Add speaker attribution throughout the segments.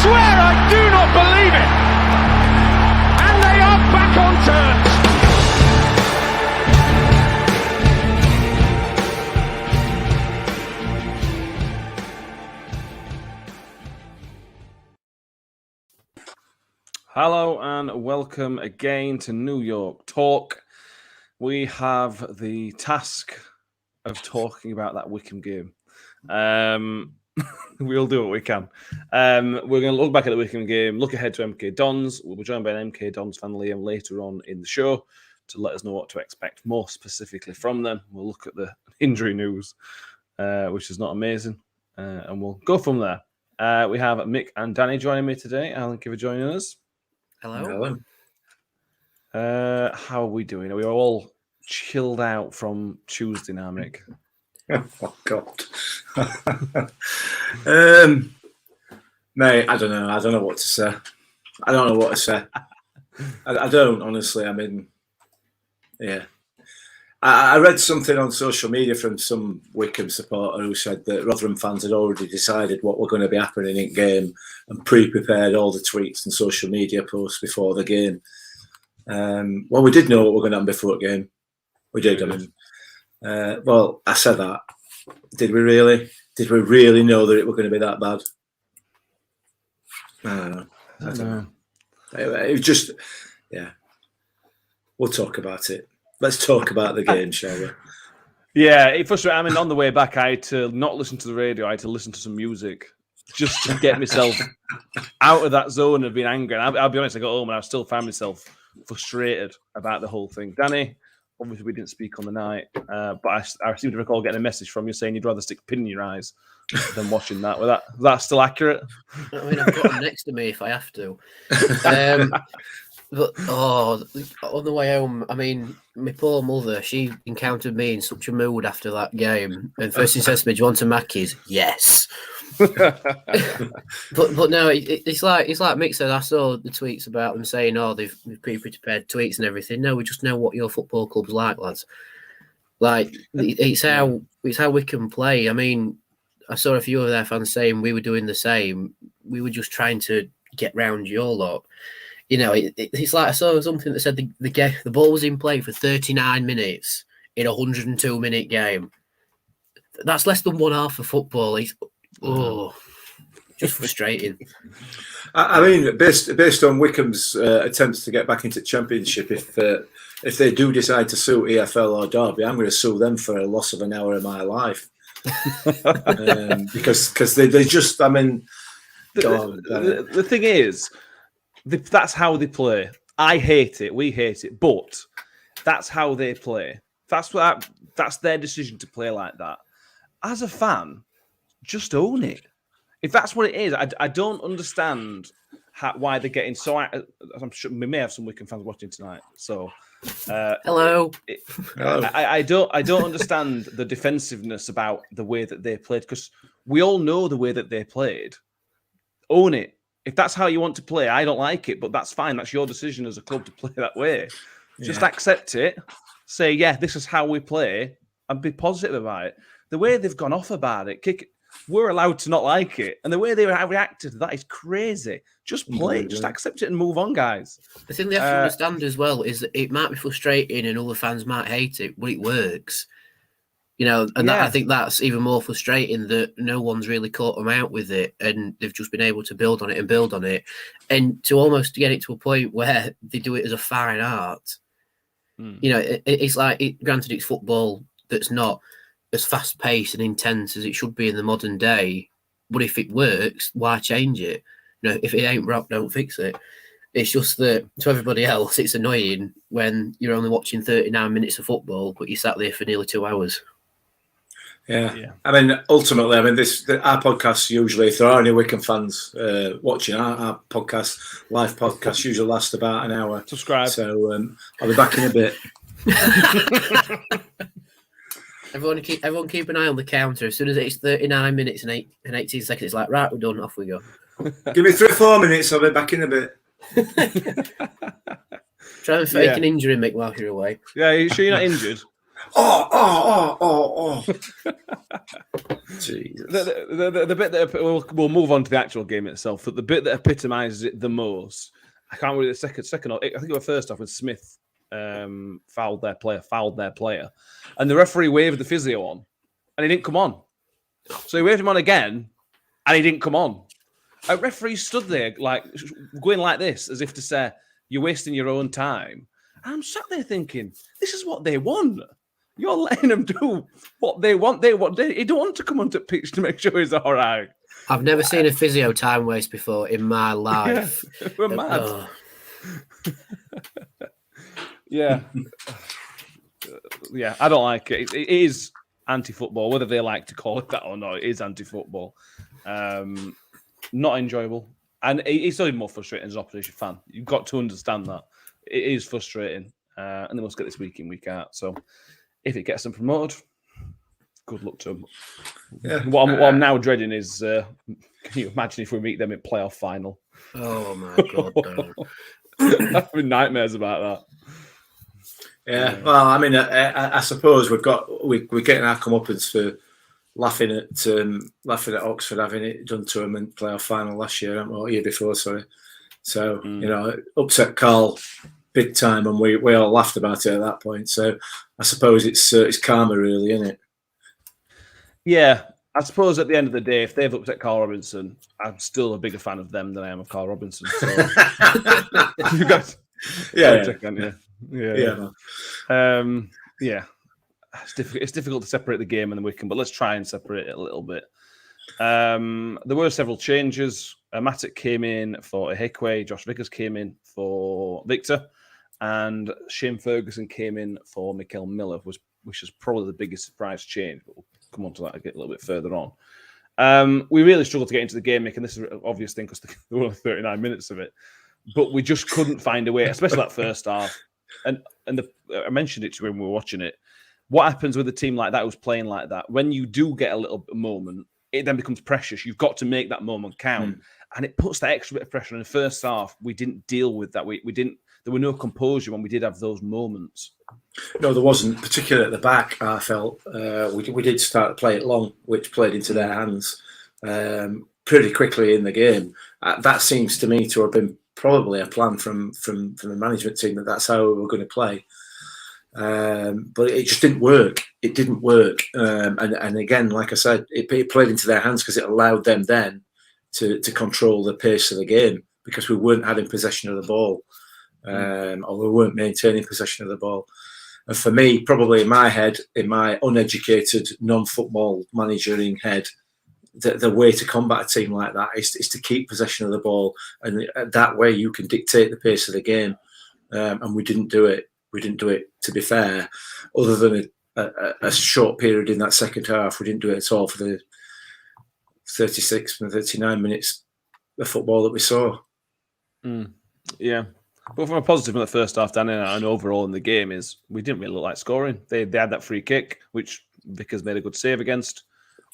Speaker 1: swear I do not believe it. And they are back on terms.
Speaker 2: Hello and welcome again to New York Talk. We have the task of talking about that Wycombe game. We'll do what we can. We're going to look back at the Wycombe game, look ahead to MK Dons. We'll be joined by an MK Dons fan, Liam, later on in the show to let us know what to expect more specifically from them. We'll look at the injury news, which is not amazing, and we'll go from there. We have Mick and Danny joining me today. Thank you for joining us.
Speaker 3: Hello.
Speaker 2: How are we doing? Are we all chilled out from Tuesday now, Mick?
Speaker 3: Oh God. Mate, I don't know. I don't know what to say. I don't, honestly. I mean, yeah. I read something on social media from some Wycombe supporter who said that Rotherham fans had already decided what were going to be happening in game and pre-prepared all the tweets and social media posts before the game. Well, we did know what we were going to happen before the game. We did. I mean, well, I said that. Did we really? Did we really know that it was going to be that bad? I don't know. It was just, yeah. We'll talk about it. Let's talk about the game, shall we?
Speaker 2: Yeah, it frustrated. I mean, on the way back, I had to not listen to the radio. I had to listen to some music just to get myself out of that zone of being angry. And I'll be honest, I got home and I still found myself frustrated about the whole thing. Danny, obviously we didn't speak on the night, but I seem to recall getting a message from you saying you'd rather stick a pin in your eyes than watching that. Was that still accurate?
Speaker 4: I mean, I've got them next to me if I have to. But on the way home, I mean, my poor mother, she encountered me in such a mood after that game. And first thing says to me, "Do you want some Mackies?" Yes. but no, it's like Mick said. I saw the tweets about them saying, "Oh, they've pre-prepared tweets and everything." No, we just know what your football club's like, lads. Like it's how Wycombe play. I mean, I saw a few of their fans saying we were doing the same. We were just trying to get round your lot. You know, it's like I saw something that said the ball was in play for 39 minutes in a 102-minute game. That's less than one half of football. Just frustrating.
Speaker 3: I mean, based on Wycombe's attempts to get back into Championship, if they do decide to sue EFL or Derby, I'm going to sue them for a loss of an hour of my life. Because they just, I mean,
Speaker 2: the thing is, that's how they play. I hate it. We hate it. But that's how they play. That's their decision to play like that. As a fan, just own it. If that's what it is, I don't understand why they're getting so. I'm sure we may have some Wycombe fans watching tonight. So,
Speaker 4: hello.
Speaker 2: I don't understand the defensiveness about the way that they played, because we all know the way that they played. Own it. If that's how you want to play, I don't like it, but that's fine. That's your decision as a club to play that way. Just accept it. Say, yeah, this is how we play, and be positive about it. The way they've gone off about it, we're allowed to not like it. And the way they reacted to that is crazy. Just play it. Just accept it and move on, guys.
Speaker 4: The thing they have to understand as well is that it might be frustrating and other fans might hate it, but it works. You know, and I think that's even more frustrating that no one's really caught them out with it, and they've just been able to build on it, and to almost get it to a point where they do it as a fine art. You know, it's like, granted, it's football that's not as fast paced and intense as it should be in the modern day, but if it works, why change it? You know, if it ain't broke, don't fix it. It's just that to everybody else, it's annoying when you're only watching 39 minutes of football, but you sat there for nearly 2 hours.
Speaker 3: Yeah. I mean, ultimately, our podcast usually, if there are any Wycombe fans watching, our podcast, live podcast, usually lasts about an hour.
Speaker 2: Subscribe.
Speaker 3: So I'll be back in a bit.
Speaker 4: Everyone keep an eye on the counter. As soon as it's 39 minutes and 18 seconds, it's like, right, we're done, off we go.
Speaker 3: Give me 3 or 4 minutes, I'll be back in a bit.
Speaker 4: Try and fake an injury, Mick, while you're away.
Speaker 2: Yeah, you sure you're not injured?
Speaker 3: Jesus.
Speaker 2: The bit that we'll move on to the actual game itself. But the bit that epitomises it the most, I can't remember the second. I think it was first off when Smith fouled their player, and the referee waved the physio on, and he didn't come on. So he waved him on again, and he didn't come on. A referee stood there like going like this, as if to say, "You're wasting your own time." And I'm sat there thinking, "This is what they want. You're letting them do what they want. They don't want to come onto pitch to make sure he's all right."
Speaker 4: I've never seen a physio time waste before in my life.
Speaker 2: Yeah, we're mad.
Speaker 4: Oh.
Speaker 2: Yeah. Yeah, I don't like it. It is anti-football, whether they like to call it that or not. It is anti-football. Not enjoyable. And it's only more frustrating as an opposition fan. You've got to understand that. It is frustrating. And they must get this week in, week out. So if it gets them promoted, good luck to them.
Speaker 3: Yeah.
Speaker 2: What I'm now dreading is, can you imagine if we meet them in playoff final?
Speaker 4: Oh, my God, no.
Speaker 2: Having nightmares about that.
Speaker 3: Yeah, well, I mean, I suppose we're getting our comeuppance for laughing at Oxford having it done to them in playoff final last year, or year before, sorry. So you know, upset Carl big time, and we all laughed about it at that point. So I suppose it's karma, really, isn't it?
Speaker 2: Yeah, I suppose at the end of the day, if they've upset Carl Robinson, I'm still a bigger fan of them than I am of Carl Robinson. So you guys, yeah. It's difficult to separate the game and the Wycombe, but let's try and separate it a little bit. There were several changes. Matic came in for Ehekwe, Josh Vickers came in for Victor, and Shane Ferguson came in for Mikael Miller, which is probably the biggest surprise change, but we'll come on to that a little bit further on. We really struggled to get into the game, Mick, and this is an obvious thing because there were only 39 minutes of it, but we just couldn't find a way, especially that first half. And I mentioned it to him when we were watching it. What happens with a team like that who's playing like that? When you do get a little moment, it then becomes precious. You've got to make that moment count. And it puts that extra bit of pressure. In the first half, we didn't deal with that. We didn't. There were no composure when we did have those moments.
Speaker 3: No, there wasn't, particularly at the back, I felt. We did start to play it long, which played into their hands pretty quickly in the game. That seems to me to have been probably a plan from the management team that's how we were going to play. But it just didn't work. It didn't work. And again, like I said, it played into their hands because it allowed them then to control the pace of the game because we weren't having possession of the ball or we weren't maintaining possession of the ball. And for me, probably in my head, in my uneducated, non-football managering head, the way to combat a team like that is to keep possession of the ball. And that way you can dictate the pace of the game. And we didn't do it. We didn't do it, to be fair, other than a short period in that second half. We didn't do it at all for the 36 and 39 minutes of football that we saw.
Speaker 2: Yeah. But from a positive in the first half, Dan, and overall in the game is we didn't really look like scoring. They had that free kick, which Vickers made a good save against.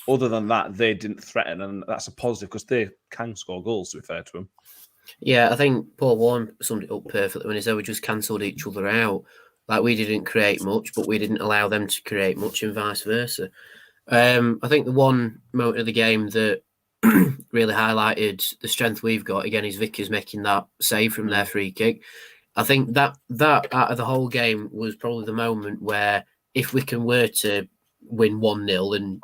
Speaker 2: Other than that, they didn't threaten, and that's a positive because they can score goals, to be fair to them.
Speaker 4: Yeah, I think Paul Warren summed it up perfectly when he said we just cancelled each other out. Like, we didn't create much, but we didn't allow them to create much and vice versa. I think the one moment of the game that really highlighted the strength we've got, again, is Vickers making that save from their free kick. I think that out of the whole game was probably the moment where if Wycombe were to win 1-0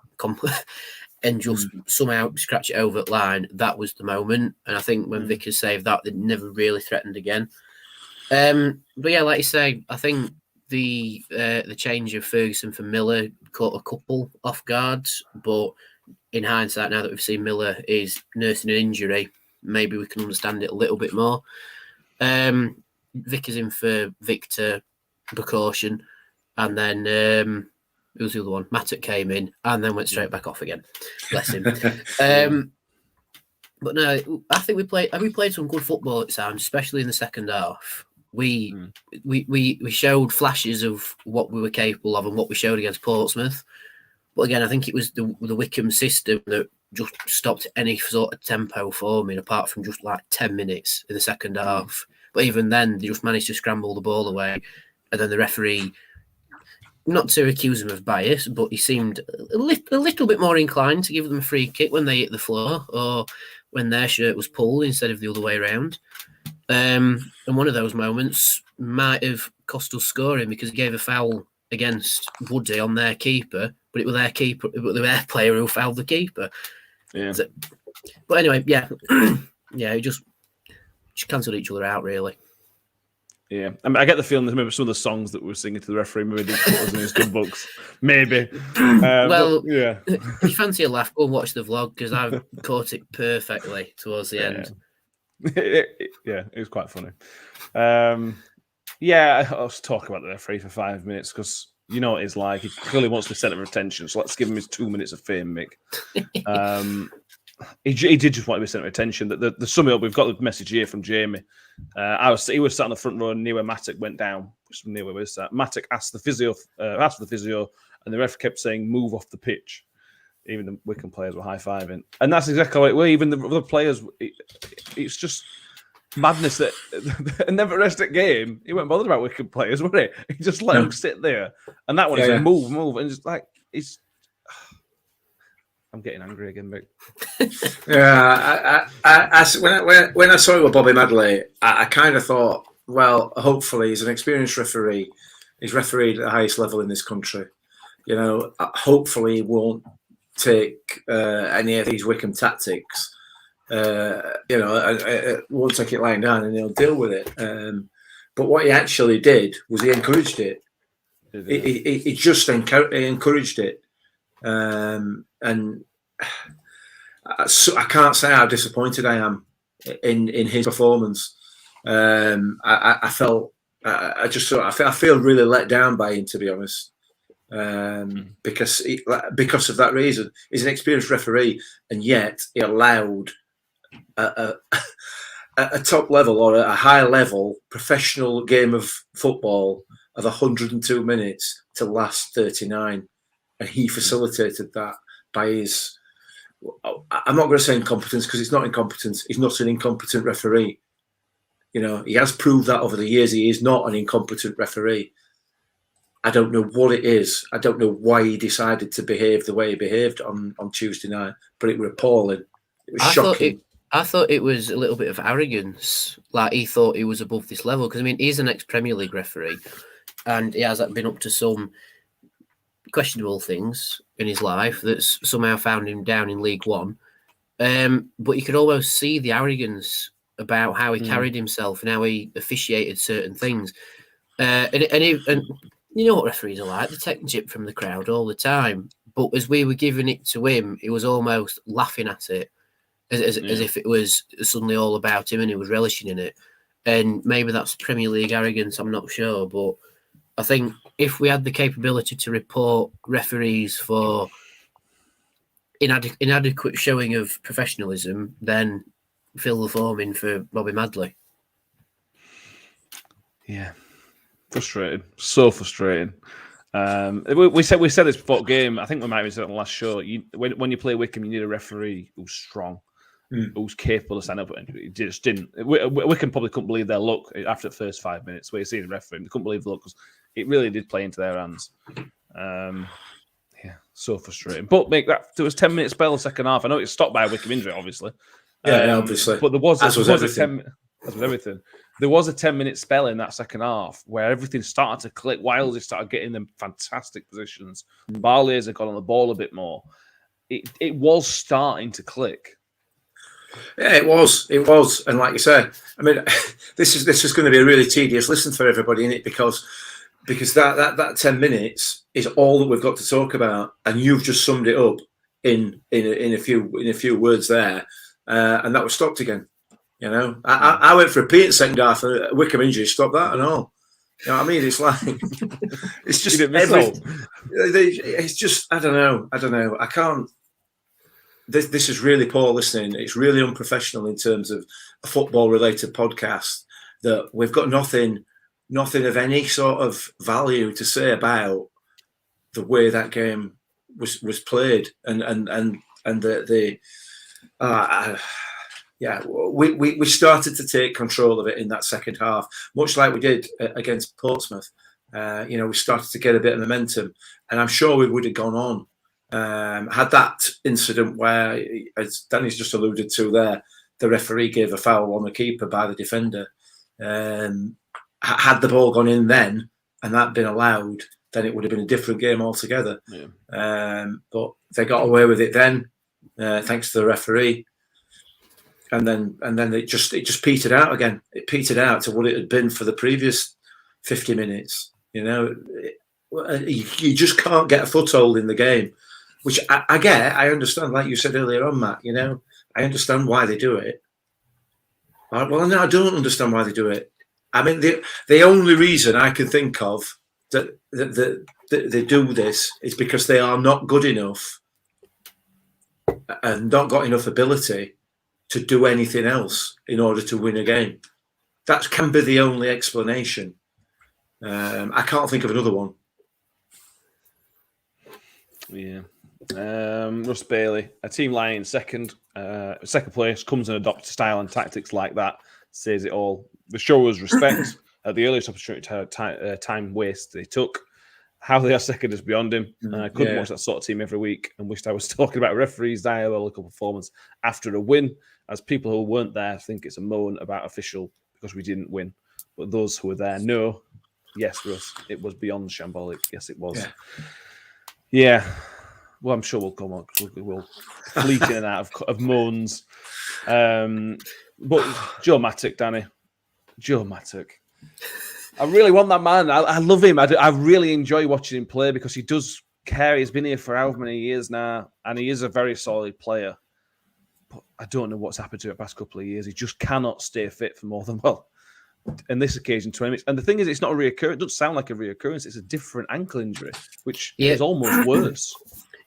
Speaker 4: and just somehow scratch it over at line, that was the moment. And I think when Vickers saved that, they never really threatened again. But yeah, like you say, I think the change of Ferguson for Miller caught a couple off guard. But in hindsight, now that we've seen Miller is nursing an injury, maybe we can understand it a little bit more. Vickers in for Victor, precaution, and then who was the other one? Matic came in and then went straight back off again. Bless him. But no, I think we played some good football at times, especially in the second half. We showed flashes of what we were capable of and what we showed against Portsmouth. But again, I think it was the Wycombe system that just stopped any sort of tempo forming, apart from just like 10 minutes in the second half. But even then, they just managed to scramble the ball away. And then the referee not to accuse him of bias, but he seemed a little bit more inclined to give them a free kick when they hit the floor or when their shirt was pulled instead of the other way around. And one of those moments might have cost us scoring because he gave a foul against Woody on their keeper, but it was their player who fouled the keeper.
Speaker 2: Yeah.
Speaker 4: So, but anyway, yeah, it just cancelled each other out, really.
Speaker 2: Yeah, I mean, I get the feeling that maybe some of the songs that we were singing to the referee maybe didn't put us in his good books. Maybe.
Speaker 4: Well,
Speaker 2: yeah.
Speaker 4: If you fancy a laugh, go and watch the vlog because I've caught it perfectly towards the end.
Speaker 2: Yeah, it was quite funny. Yeah, I was talking about the referee for 5 minutes because you know what he's like. He clearly wants the centre of attention, so let's give him his 2 minutes of fame, Mick. He did just want to be centre of attention. The sum it up, we've got the message here from Jamie. He was sat on the front row near where Matic went down. Near where was that? Matic asked the physio, and the ref kept saying, "Move off the pitch." Even the Wycombe players were high-fiving, and that's exactly what it was. Even the other players, it's just madness that and never rest at game. He wasn't bothered about Wycombe players, was he? He just let them sit there, and that one is move, and just like it's. I'm getting angry again, Mick.
Speaker 3: Yeah, when I saw it with Bobby Madley, I kind of thought, well, hopefully he's an experienced referee. He's refereed at the highest level in this country. You know, hopefully he won't take any of these Wycombe tactics. Won't take it lying down, and he'll deal with it. But what he actually did was he encouraged it. He just encouraged it. And I can't say how disappointed I am in his performance. I feel really let down by him, to be honest, because of that reason. He's an experienced referee, and yet he allowed a top level or a high level professional game of football of 102 minutes to last 39, and he facilitated that by his. I'm not going to say incompetence because it's not incompetence. He's not an incompetent referee. You know, he has proved that over the years. He is not an incompetent referee. I don't know what it is. I don't know why he decided to behave the way he behaved on Tuesday night, but it was appalling. It was shocking.
Speaker 4: I thought it was a little bit of arrogance. Like he thought he was above this level because I mean he's an ex-Premier League referee, and he has been up to some questionable things in his life that's somehow found him down in League One. But you could almost see the arrogance about how he carried himself and how he officiated certain things. And you know what referees are like? They take jip from the crowd all the time. But as we were giving it to him, he was almost laughing at it as if it was suddenly all about him and he was relishing in it. And maybe that's Premier League arrogance, I'm not sure. But I think if we had the capability to report referees for inadequate showing of professionalism, then fill the form in for Bobby Madley.
Speaker 2: Yeah, frustrating. So frustrating. We said this before game. I think we might have said it on the last show. When you play Wycombe, you need a referee who's strong, who's capable of standing up. And he just didn't. Wycombe probably couldn't believe their luck after the first 5 minutes where you see the referee. They couldn't believe the luck because it really did play into their hands. Yeah, so frustrating. But there was 10-minute spell the second half. I know it stopped by a Wycombe injury, obviously.
Speaker 3: Obviously.
Speaker 2: But there was
Speaker 3: everything.
Speaker 2: There was a 10-minute spell in that second half where everything started to click. Wilesy started getting them fantastic positions. Barlaser got on the ball a bit more. It was starting to click.
Speaker 3: Yeah, it was, and like you said, I mean, this is going to be a really tedious listen for everybody in it because that 10 minutes is all that we've got to talk about, and you've just summed it up in a few words there, and that was stopped again. You know, I went for a pee in second half, and a Wycombe injury stopped that and all. You know what I mean? It's like it's just it's just I don't know. I can't. This is really poor listening. It's really unprofessional in terms of a football-related podcast that we've got nothing of any sort of value to say about the way that game was played and we started to take control of it in that second half, much like we did against Portsmouth. We started to get a bit of momentum, and I'm sure we would have gone on. Had that incident where, as Danny's just alluded to there, the referee gave a foul on the keeper by the defender. Had the ball gone in then and that been allowed, then it would have been a different game altogether.
Speaker 2: Yeah.
Speaker 3: But they got away with it then, thanks to the referee. And then it just petered out again. It petered out to what it had been for the previous 50 minutes. You just can't get a foothold in the game, which I get. I understand, like you said earlier on, Matt. I understand why they do it. Well, no, I don't understand why they do it. I mean, the only reason I can think of that they do this is because they are not good enough and not got enough ability to do anything else in order to win a game. That can be the only explanation. I can't think of another one.
Speaker 2: Yeah. Russ Bailey, a team lying second place, comes and adopts style and tactics like that, says it all. The show us respect at the earliest opportunity time waste they took. How they are second is beyond him. I couldn't watch that sort of team every week and wished I was talking about referees' diabolical performance after a win, as people who weren't there think it's a moan about official because we didn't win. But those who were there know, yes, Russ, it was beyond shambolic. Yes, it was. Yeah. Well, I'm sure we'll come on. We'll fleet in and out of moans. But Joe Mattock, Danny. Joe Mattock. I really want that man. I love him. I really enjoy watching him play because he does care. He's been here for however many years now, and he is a very solid player. But I don't know what's happened to him the past couple of years. He just cannot stay fit for more than, in this occasion, 20 minutes. And the thing is, it's not a reoccurrence. It doesn't sound like a reoccurrence. It's a different ankle injury, which is almost worse.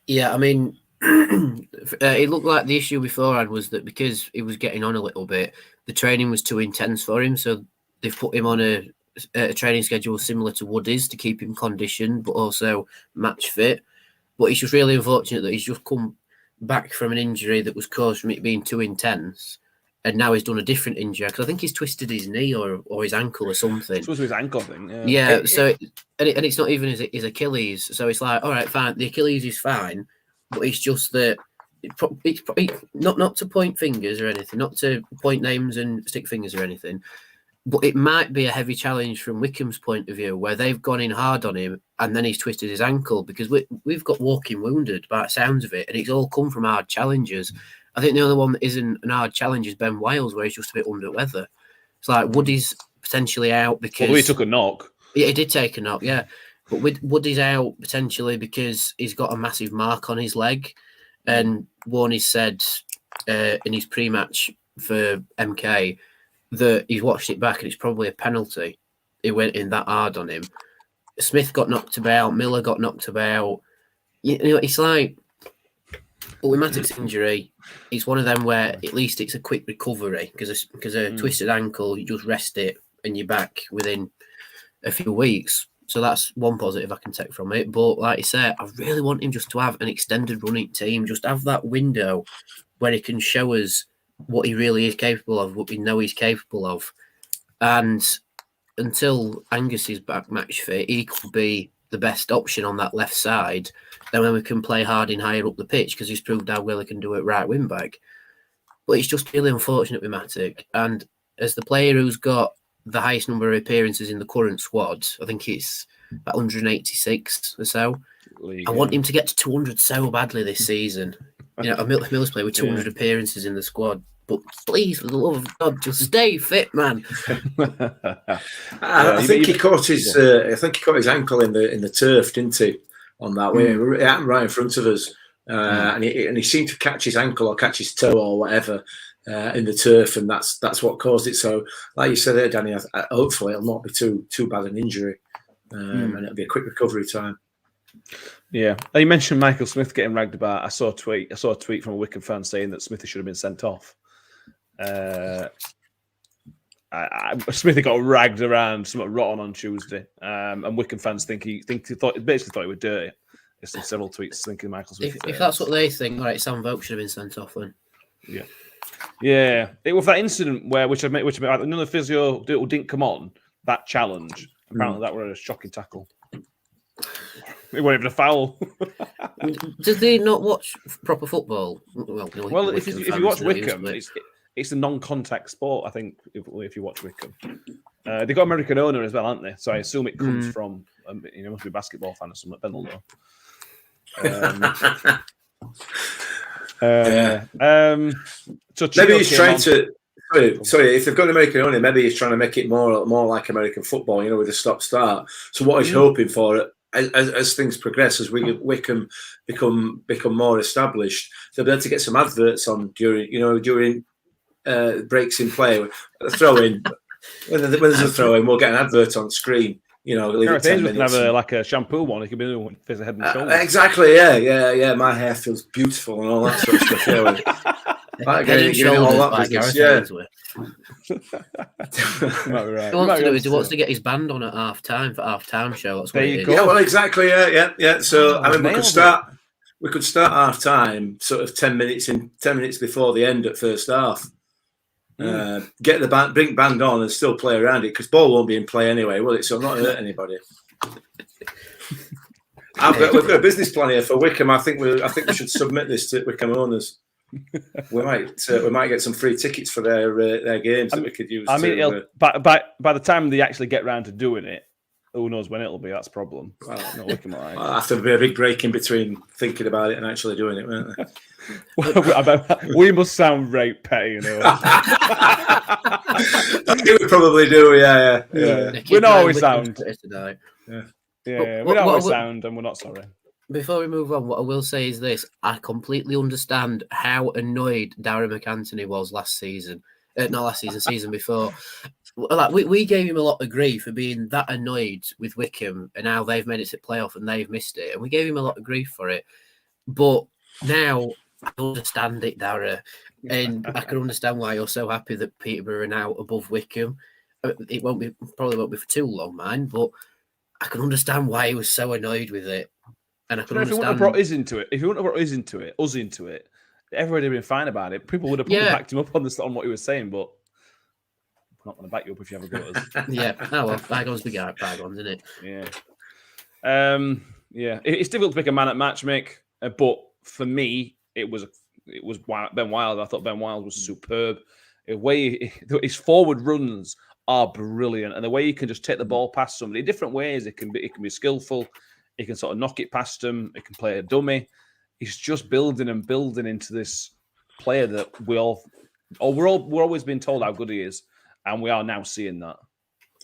Speaker 4: Yeah, I mean, it looked like the issue beforehand was that because he was getting on a little bit, the training was too intense for him. So they've put him on a training schedule similar to Woody's to keep him conditioned, but also match fit. But it's just really unfortunate that he's just come back from an injury that was caused from it being too intense. And now he's done a different injury because I think he's twisted his knee or his ankle or something.
Speaker 2: It's supposed to be his ankle thing.
Speaker 4: Yeah. So it's not even his Achilles. So it's like, all right, fine. The Achilles is fine, but it's just that it's not to point fingers or anything, not to point names and stick fingers or anything. But it might be a heavy challenge from Wycombe's point of view, where they've gone in hard on him and then he's twisted his ankle, because we've got walking wounded by the sounds of it, and it's all come from hard challenges. I think the only one that isn't an hard challenge is Ben Wiles, where he's just a bit under weather. It's like Woody's potentially out because...
Speaker 2: Well, he took a knock.
Speaker 4: Yeah, he did take a knock, yeah. But Woody's out potentially because he's got a massive mark on his leg. And Warney said in his pre-match for MK that he's watched it back and it's probably a penalty. He went in that hard on him. Smith got knocked about. Miller got knocked about. It's like... But with Mattock's injury, it's one of them where at least it's a quick recovery, because a twisted ankle, you just rest it and you're back within a few weeks. So that's one positive I can take from it. But like I say, I really want him just to have an extended running team, just have that window where he can show us what he really is capable of, what we know he's capable of. And until Angus is back match fit, he could be the best option on that left side. Then when we can play Harding higher up the pitch, because he's proved how well he can do it right wing back. But it's just really unfortunate with Mattock. And as the player who's got the highest number of appearances in the current squad, I think it's about 186 or so. I want him to get to 200 so badly this season. Miller's played with 200 appearances in the squad. But please, for the love of God, just stay fit, man.
Speaker 3: I think he caught his ankle in the turf, didn't he? On that way, it happened right in front of us, and he seemed to catch his ankle or catch his toe or whatever in the turf, and that's what caused it. So, like you said there, Danny, hopefully it'll not be too bad an injury, and it'll be a quick recovery time.
Speaker 2: Yeah, you mentioned Michael Smith getting ragged about. I saw a tweet from a Wycombe fan saying that Smithy should have been sent off. Smithy got ragged around somewhat rotten on Tuesday, and Wycombe fans basically thought he was dirty. There's several tweets thinking Michael Smith.
Speaker 4: If that's what they think, all right, Sam Vokes should have been sent off then.
Speaker 2: Yeah. It was that incident which I made another physio who didn't come on, that challenge, Apparently, that was a shocking tackle. It wasn't even a foul.
Speaker 4: Did they not watch proper football? Well,
Speaker 2: If you watch Wycombe, it's a non-contact sport. I think if you watch Wycombe, they've got American owner as well, aren't they? So I assume it comes from must be a basketball fan or something. Ben will know. So
Speaker 3: maybe he's trying to. Sorry, if they've got an American owner, maybe he's trying to make it more like American football, with a stop-start. So what he's hoping for, as things progress, as Wycombe become more established, they'll be able to get some adverts on during breaks in play, throw-in. When there's a throw-in, we'll get an advert on screen. Leave it 10 minutes.
Speaker 2: We can have a shampoo one. It could be one for the head and shoulders.
Speaker 3: Exactly. Yeah. My hair feels beautiful and all that sort of stuff.
Speaker 4: Head and shoulders by Gareth Ainsworth.
Speaker 2: Right.
Speaker 4: He wants to get his band on at half-time for half-time show. That's what it is.
Speaker 3: Yeah, well, exactly. Yeah. So we could start half-time sort of 10 minutes before the end at first half. Get the band, bring band on, and still play around it because ball won't be in play anyway, will it? So I'm not hurt anybody. We've got a business plan here for Wycombe. I think we should submit this to Wycombe owners. We might get some free tickets for their games that we could use.
Speaker 2: I mean, by the time they actually get round to doing it, who knows when it'll be? That's the problem. Not looking like.
Speaker 3: I'll have to be a big break in between thinking about it and actually doing it, won't there?
Speaker 2: We must sound right petty,
Speaker 3: I think we probably do, yeah.
Speaker 2: We know how we sound.
Speaker 3: Yeah.
Speaker 2: We know how we sound, and we're not sorry.
Speaker 4: Before we move on, what I will say is this: I completely understand how annoyed Darren McAntony was last season. Season before. Like we gave him a lot of grief for being that annoyed with Wycombe and how they've made it to playoff and they've missed it, and we gave him a lot of grief for it. But now I understand it, Darren, and I can understand why you're so happy that Peterborough are now above Wycombe. It probably won't be for too long, man. But I can understand why he was so annoyed with it, and I can understand.
Speaker 2: If he wouldn't have brought us into it, everybody would have been fine about it. People would have probably backed him up on what he was saying, but. Not going to back you up if you have a go at us.
Speaker 4: Yeah. Oh, well, bygones be bygones, isn't it?
Speaker 2: Yeah. It's difficult to pick a man at match, Mick. But for me, it was Ben Wild. I thought Ben Wild was superb. His forward runs are brilliant, and the way he can just take the ball past somebody in different ways. It can be skillful. He can sort of knock it past them. It can play a dummy. He's just building into this player that we're always being told how good he is. And we are now seeing that.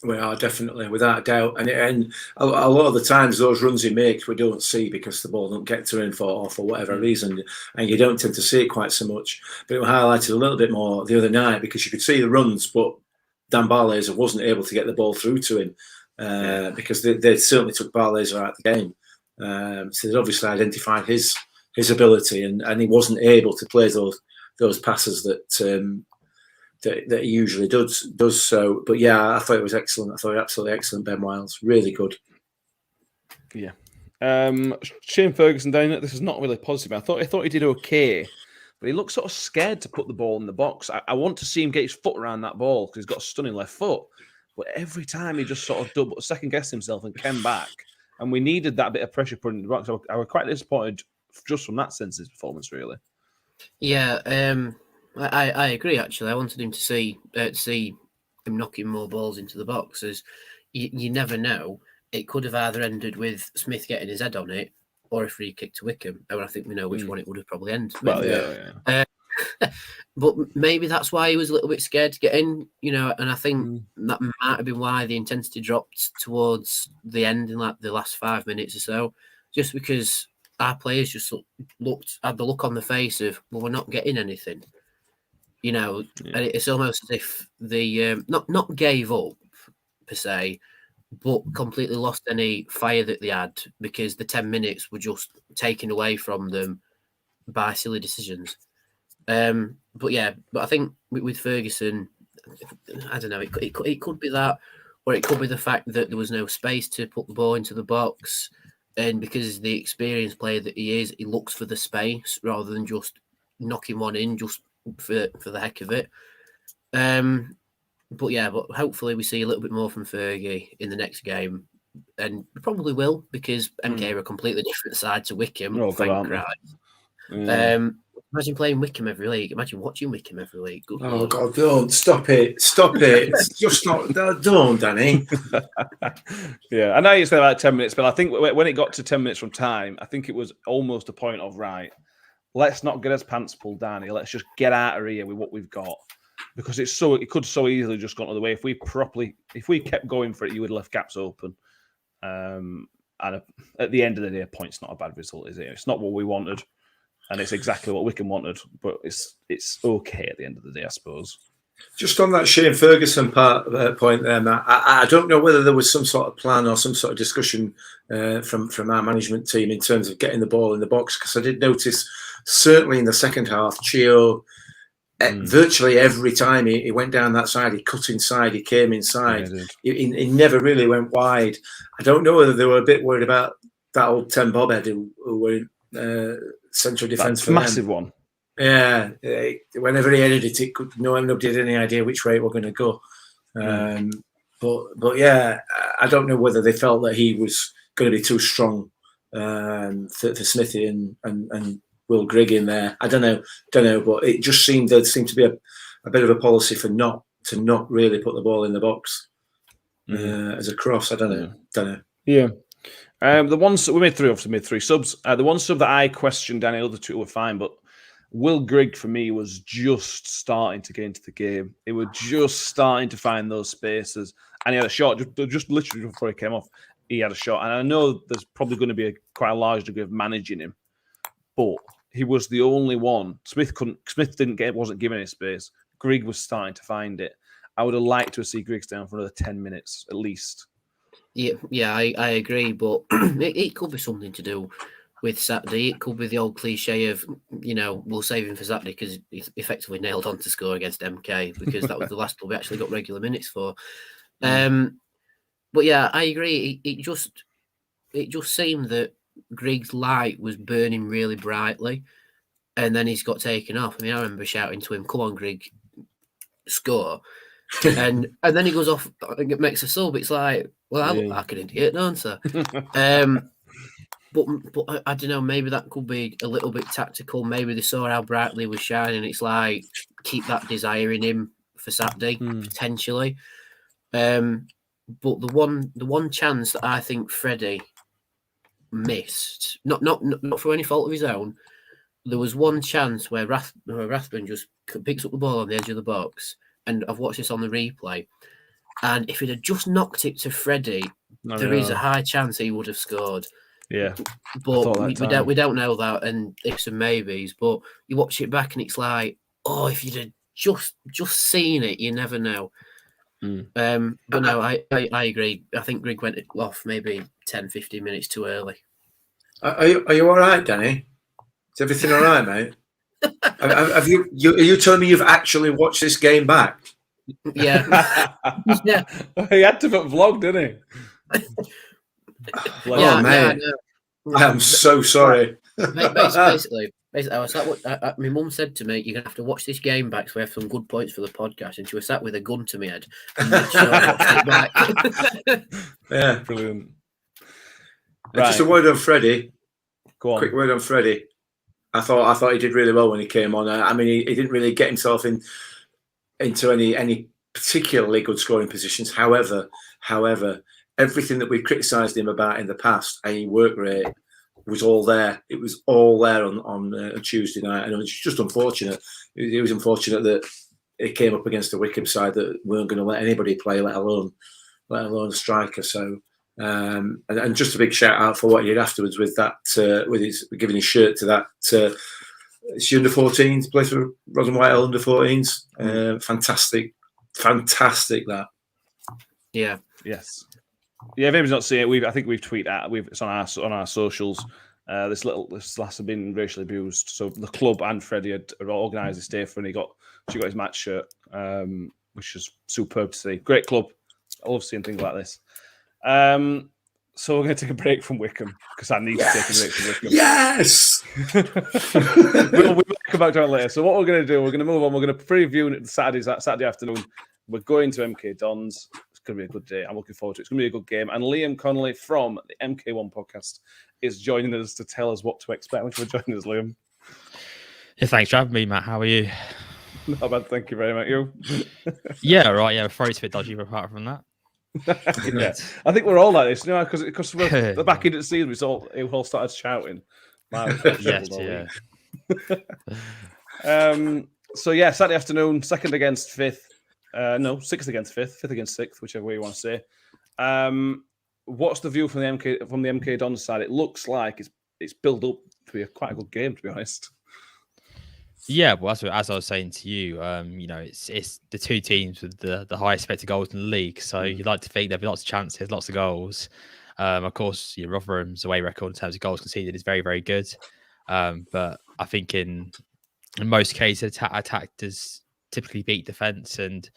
Speaker 3: We are definitely, without a doubt. And a lot of the times, those runs he makes, we don't see because the ball don't get to him for whatever reason. And you don't tend to see it quite so much. But it was highlighted a little bit more the other night because you could see the runs, but Dan Barlaser wasn't able to get the ball through to him because they certainly took Barlaser out of the game. So they obviously identified his ability and he wasn't able to play those passes that he usually does so. But yeah, I thought it was excellent. I thought it was absolutely excellent, Ben Wiles. Really good.
Speaker 2: Yeah. Shane Ferguson down it. This is not really positive. I thought he did okay, but he looked sort of scared to put the ball in the box. I want to see him get his foot around that ball because he's got a stunning left foot. But every time he just sort of second-guessed himself and came back. And we needed that bit of pressure put in the box. I was quite disappointed just from that sense of his performance, really.
Speaker 4: Yeah, I agree. Actually, I wanted him to see him knocking more balls into the box. As you never know, it could have either ended with Smith getting his head on it, or a free kick to Wycombe. And I think we know which one it would have probably ended.
Speaker 2: Well, yeah.
Speaker 4: But maybe that's why he was a little bit scared to get in, And I think that might have been why the intensity dropped towards the end in like the last 5 minutes or so, just because our players just had the look on the face of, well, we're not getting anything. And it's almost as if they not gave up per se, but completely lost any fire that they had because the 10 minutes were just taken away from them by silly decisions. But I think with Ferguson, I don't know. It could be that, or it could be the fact that there was no space to put the ball into the box, and because the experienced player that he is, he looks for the space rather than just knocking one in just for the heck of it. But hopefully we see a little bit more from Fergie in the next game, and we probably will, because MK are a completely different side to Wycombe.
Speaker 2: Oh, God,
Speaker 4: thank
Speaker 2: aren't
Speaker 4: Christ.
Speaker 2: they?
Speaker 4: Imagine playing Wycombe every week. Imagine watching Wycombe every week. Good
Speaker 3: Oh
Speaker 4: Lord.
Speaker 3: God, don't stop it! Stop it! Just not. Don't, Danny.
Speaker 2: Yeah, I know you said about 10 minutes, but I think when it got to 10 minutes from time, I think it was almost a point of, right, let's not get his pants pulled down here. Let's just get out of here with what we've got, because it could so easily just gone the other way. If we kept going for it, you would have left gaps open. And at the end of the day, a point's not a bad result, is it? It's not what we wanted, and it's exactly what Wycombe wanted, but it's okay at the end of the day, I suppose.
Speaker 3: Just on that Shane Ferguson point there, Matt, I don't know whether there was some sort of plan or some sort of discussion from our management team in terms of getting the ball in the box, because I did notice, certainly in the second half, Chio, virtually every time he went down that side, he cut inside, he came inside.
Speaker 2: Yeah,
Speaker 3: he never really went wide. I don't know whether they were a bit worried about that old Ten Bobhead who were central defence for
Speaker 2: massive
Speaker 3: them.
Speaker 2: One.
Speaker 3: Yeah, whenever he headed it, nobody had any idea which way it were going to go. But yeah, I don't know whether they felt that he was going to be too strong for Smithy and Will Grigg in there. I don't know, but it just seemed there seemed to be a bit of a policy for not really put the ball in the box as a cross. I don't know.
Speaker 2: Yeah. The ones we made three subs. The one sub that I questioned, Danny, the other two were fine, but Will Grigg for me was just starting to get into the game. It was just starting to find those spaces, and he had a shot just literally before he came off. He had a shot, and I know there's probably going to be quite a large degree of managing him, but he was the only one. Smith wasn't given any space. Grigg was starting to find it. I would have liked to see Griggs down for another 10 minutes at least.
Speaker 4: Yeah, I agree, but it could be something to do with Saturday. It could be the old cliche of, we'll save him for Saturday because he's effectively nailed on to score against MK, because that was the last club he actually got regular minutes for. But yeah, I agree. It just seemed that Grigg's light was burning really brightly, and then he's got taken off. I mean, I remember shouting to him, "Come on, Grigg, score!" and then he goes off and makes a sub. It's like, well, I look like an idiot, don't I? But I don't know. Maybe that could be a little bit tactical. Maybe they saw how brightly he was shining. It's like, keep that desire in him for Saturday potentially. But the one chance that I think Freddie missed, not through any fault of his own, there was one chance where Rathbone just picks up the ball on the edge of the box, and I've watched this on the replay, and if he'd have just knocked it to Freddie, there is a high chance he would have scored.
Speaker 2: Yeah,
Speaker 4: but we don't know that, and ifs and maybes. But you watch it back, and it's like, oh, if you'd have just seen it, you never know. But no, I agree. I think Grigg went off maybe 10, 15 minutes too early.
Speaker 3: Are you all right, Danny? Is everything all right, mate? Are you telling me you've actually watched this game back?
Speaker 4: Yeah. Yeah.
Speaker 2: He had to vlog, didn't he?
Speaker 3: Oh, man. I am so sorry.
Speaker 4: Basically, I was sat. My mum said to me, "You're gonna have to watch this game back, so we have some good points for the podcast." And she was sat with a gun to my head, and made sure I watched it back.
Speaker 3: Yeah,
Speaker 2: brilliant.
Speaker 3: Right. Just a word on Freddie.
Speaker 2: Go on.
Speaker 3: Quick word on Freddie. I thought he did really well when he came on. I mean, he didn't really get himself into any particularly good scoring positions. However, everything that we've criticised him about in the past, a work rate, was all there. It was all there on Tuesday night, and it was just unfortunate. It was unfortunate that it came up against the Wycombe side that weren't going to let anybody play, let alone a striker. So, and just a big shout out for what he did afterwards with that, with his giving his shirt to that. It's under 14s, plays for Rotherham Whitehall under 14s. Fantastic that.
Speaker 4: Yeah.
Speaker 2: Yes. Yeah, if anybody's not seen it, I think we've tweeted at it's on our socials. This lass had been racially abused, so the club and Freddie had organised this day for, and she got his match shirt, which is superb to see. Great club. I love seeing things like this. So we're going to take a break from Wycombe because I need to take a break from Wycombe.
Speaker 3: Yes.
Speaker 2: we'll come back to it later. So what we're going to do, we're going to move on. We're going to preview Saturday afternoon We're going to MK Dons. It's going to be a good day. I'm looking forward to it. It's going to be a good game. And Liam Connolly from the MK1 podcast is joining us to tell us what to expect. Thanks for joining us, Liam.
Speaker 5: Yeah, thanks for having me, Matt. How are you?
Speaker 2: Not bad, thank you very much. You?
Speaker 5: Yeah, right. Yeah, throat's a bit dodgy, but apart from that.
Speaker 2: Yeah, I think we're all like this, because we're the back end of the season, we all started shouting.
Speaker 5: Yes, yeah.
Speaker 2: So yeah, Saturday afternoon, 2nd against 5th. No, 6th against 5th, 5th against 6th, whichever way you want to say. What's the view from the MK Dons side? It looks like it's built up to be quite a good game, to be honest.
Speaker 5: Yeah, well, as I was saying to you, it's the two teams with the highest expected goals in the league. So you'd like to think there'll be lots of chances, lots of goals. Of course, Rotherham's away record in terms of goals conceded is very, very good. But I think in most cases, attack does typically beat defence, and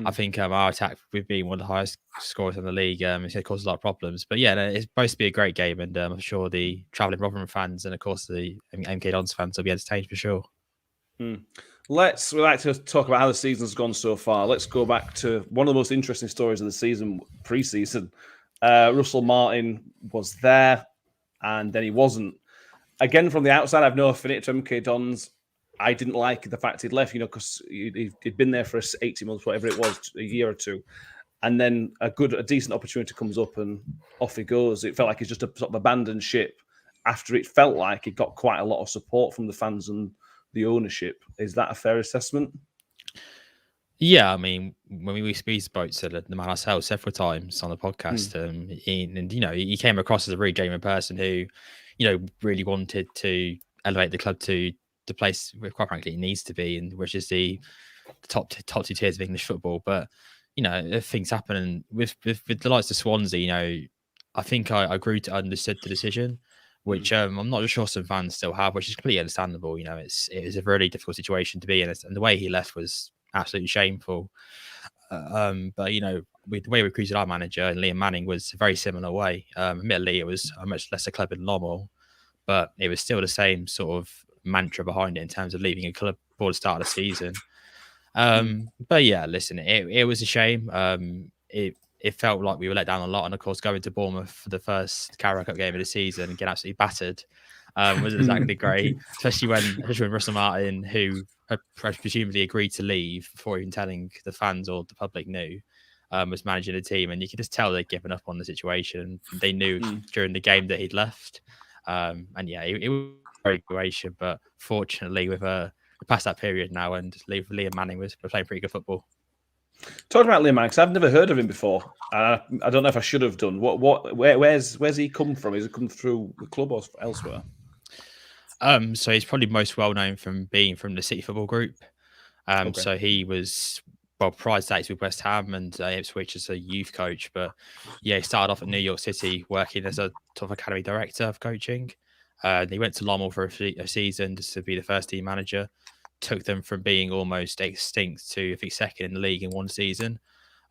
Speaker 5: I think our attack, with being one of the highest scorers in the league, it's going to cause a lot of problems. But yeah, it's supposed to be a great game, and I'm sure the travelling Rotherham fans and of course the MK Dons fans will be entertained for sure.
Speaker 2: We like to talk about how the season's gone so far. Let's go back to one of the most interesting stories of the season, pre-season. Russell Martin was there, and then he wasn't. Again, from the outside, I've no affinity to MK Dons. I didn't like the fact he'd left, because he'd been there for 18 months, whatever it was, a year or two. And then a decent opportunity comes up and off he goes. It felt like he's just a sort of abandoned ship after it felt like he got quite a lot of support from the fans and the ownership. Is that a fair assessment?
Speaker 5: Yeah, I mean, when we spoke to the man ourselves several times on the podcast, he came across as a really genuine person who, really wanted to elevate the club to the place where, quite frankly, it needs to be, and which is the top two tiers of English football. But if things happen, and with the likes of Swansea, I think I grew to understood the decision, which I'm not sure some fans still have, which is completely understandable. It was a really difficult situation to be in, and the way he left was absolutely shameful. But with the way we recruited our manager, and Liam Manning was a very similar way. Admittedly, it was a much lesser club in Lommel, but it was still the same sort of mantra behind it in terms of leaving a club before the start of the season. But yeah, listen, it was a shame. It felt like we were let down a lot, and of course, going to Bournemouth for the first Carabao Cup game of the season and getting absolutely battered wasn't exactly great, especially when Russell Martin, who had presumably agreed to leave before even telling the fans or the public knew, was managing the team, and you could just tell they'd given up on the situation. They knew during the game that he'd left, and yeah, it was a very situation. But fortunately, we're past that period now, and Liam Manning was playing pretty good football.
Speaker 2: Talking about Liam Manning, because I've never heard of him before. I don't know if I should have done. Where's he come from? Has he come through the club or elsewhere?
Speaker 5: So he's probably most well known from being from the City Football Group.
Speaker 2: Okay.
Speaker 5: So he was, prior to that, with West Ham and Ipswich as a youth coach. But yeah, he started off at New York City working as a sort of academy director of coaching. He went to Lommel for a season just to be the first team manager. Took them from being almost extinct to, I think, second in the league in one season.